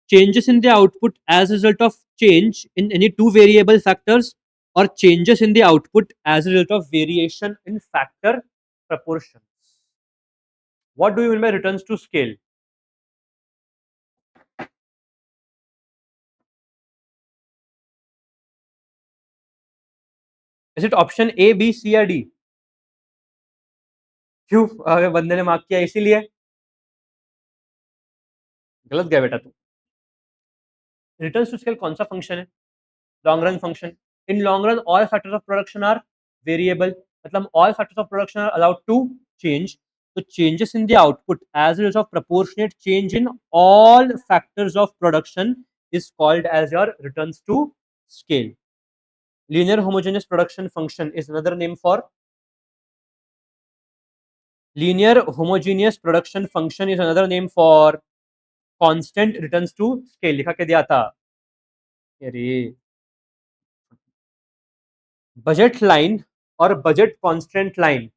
Changes in the output as a result of change in any 2 variable factors, or changes in the output as a result of variation in factor proportions. What do you mean by returns to scale? Is it option A, B, C या D? क्यों अगर बंदे ने mark किया इसीलिए? गलत गया बेटा तू. रिटर्न्स टू स्केल कौन सा फंक्शन है? Long run function. In long run all factors of production are variable, मतलब all factors of production are allowed to change. So changes in the output as a result of proportionate change in all factors of production is called as your returns to scale. linear homogeneous production function is another name for linear homogeneous production function is another name for constant returns to scale. लिखा के दिया था अरे budget line or budget constant line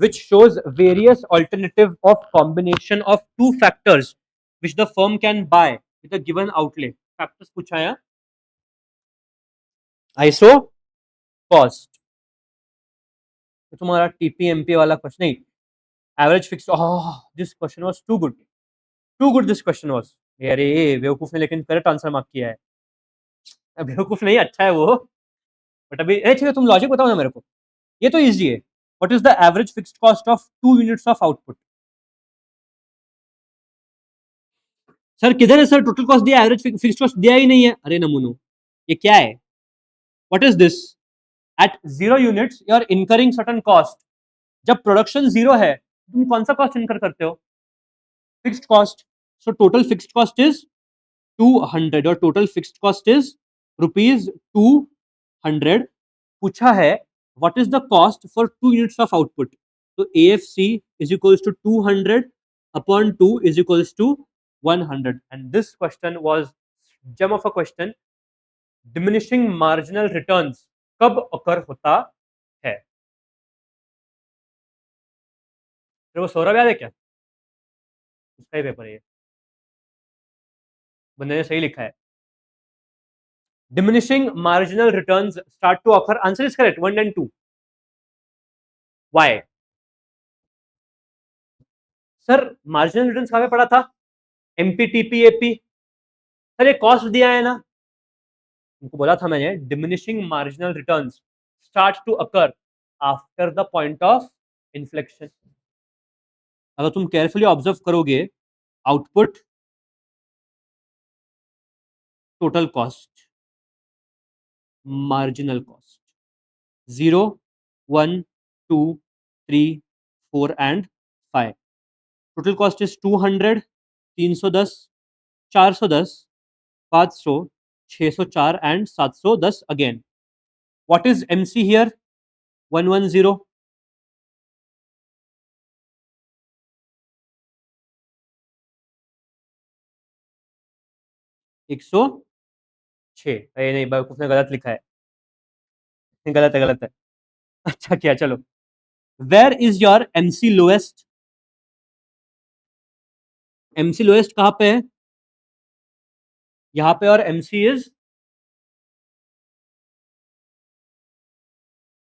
which shows various alternative of combination of two factors which the firm can buy with a given outlay. Factors पूछा है ISO cost. तो तुम्हारा TPMP वाला क्वेश्चन नहीं average fix this question was too good this question was अरे बेवकूफ ने लेकिन करेक्ट आंसर मार्क किया है बेवकूफ नहीं अच्छा है वो बट अभी ठीक है तुम लॉजिक बताओ ना मेरे को ये तो इजी है what is the average fixed cost of 2 units of output sir किधर है सर टोटल कॉस्ट दिया एवरेज फिक्स्ड कॉस्ट दिया ही नहीं है अरे नमूनो ये क्या है what is this at 0 units you are incurring certain cost जब प्रोडक्शन 0 है तुम कौन सा कॉस्ट इनकर करते हो fixed cost so total fixed cost is 200 और टोटल फिक्स्ड कॉस्ट इज ₹200 पूछा है what is the cost for 2 units of output तो AFC is equals to 200 upon 2 is equals to 100 and this question was gem of a question diminishing marginal returns कब occur होता है फिर वो सौरभ याद है क्या उसका ही पेपर है ये बंदे ने सही लिखा है diminishing marginal returns start to occur answer is correct 1 and 2 why sir marginal returns कहाँ पे पड़ा था MPTPAP सर ये कॉस्ट दिया है ना उनको बोला था मैंने diminishing marginal returns start to occur after the point of inflection अगर तुम केयरफुली ऑब्जर्व करोगे output total cost marginal cost 0 1 2 3 4 and 5 total cost is 200 310 410 500 604 and 710 again what is MC here 110 106 अरे नहीं बेवकूफ ने गलत लिखा है गलत है अच्छा क्या चलो where is your MC lowest MC lowest कहां पे है यहां पे और MC is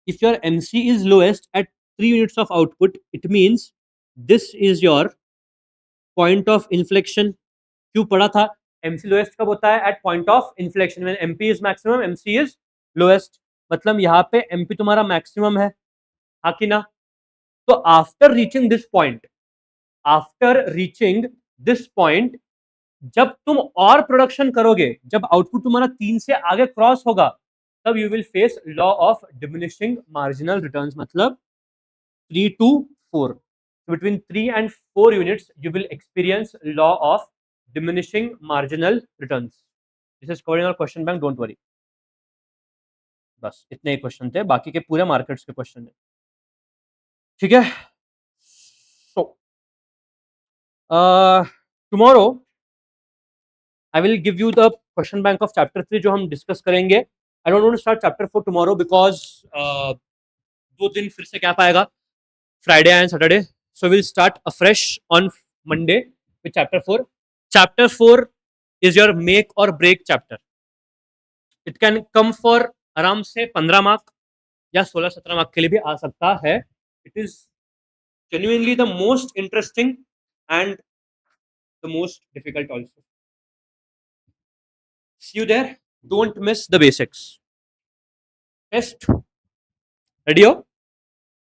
if your MC is lowest at 3 units of output it means this is your point of inflection क्यों पढ़ा था MC lowest कब होता है at point of inflection when MP is maximum MC is lowest मतलब यहाँ पे MP तुम्हारा maximum है हाँ कि ना तो after reaching this point जब तुम और प्रोडक्शन करोगे जब आउटपुट तुम्हारा 3 से आगे क्रॉस होगा तब you will face law of diminishing marginal returns मतलब 3 to 4 between 3 and 4 units you will experience law of diminishing marginal returns this is covered in our question bank don't worry बस इतने ही question थे बाकी के पूरे markets के question है ठीक है so tomorrow I will give you the question bank of chapter 3 जो हम डिस्कस करेंगे I don't want to start chapter 4 tomorrow because 2 दिन फिर से गैप आएगा Friday and Saturday so we'll start afresh on Monday with chapter 4 chapter 4 is your make or break chapter it can come for आराम से 15 mark या 16-17 mark के लिए भी आ सकता है it is genuinely the most interesting and the most difficult also see you there don't miss the basics test ready ho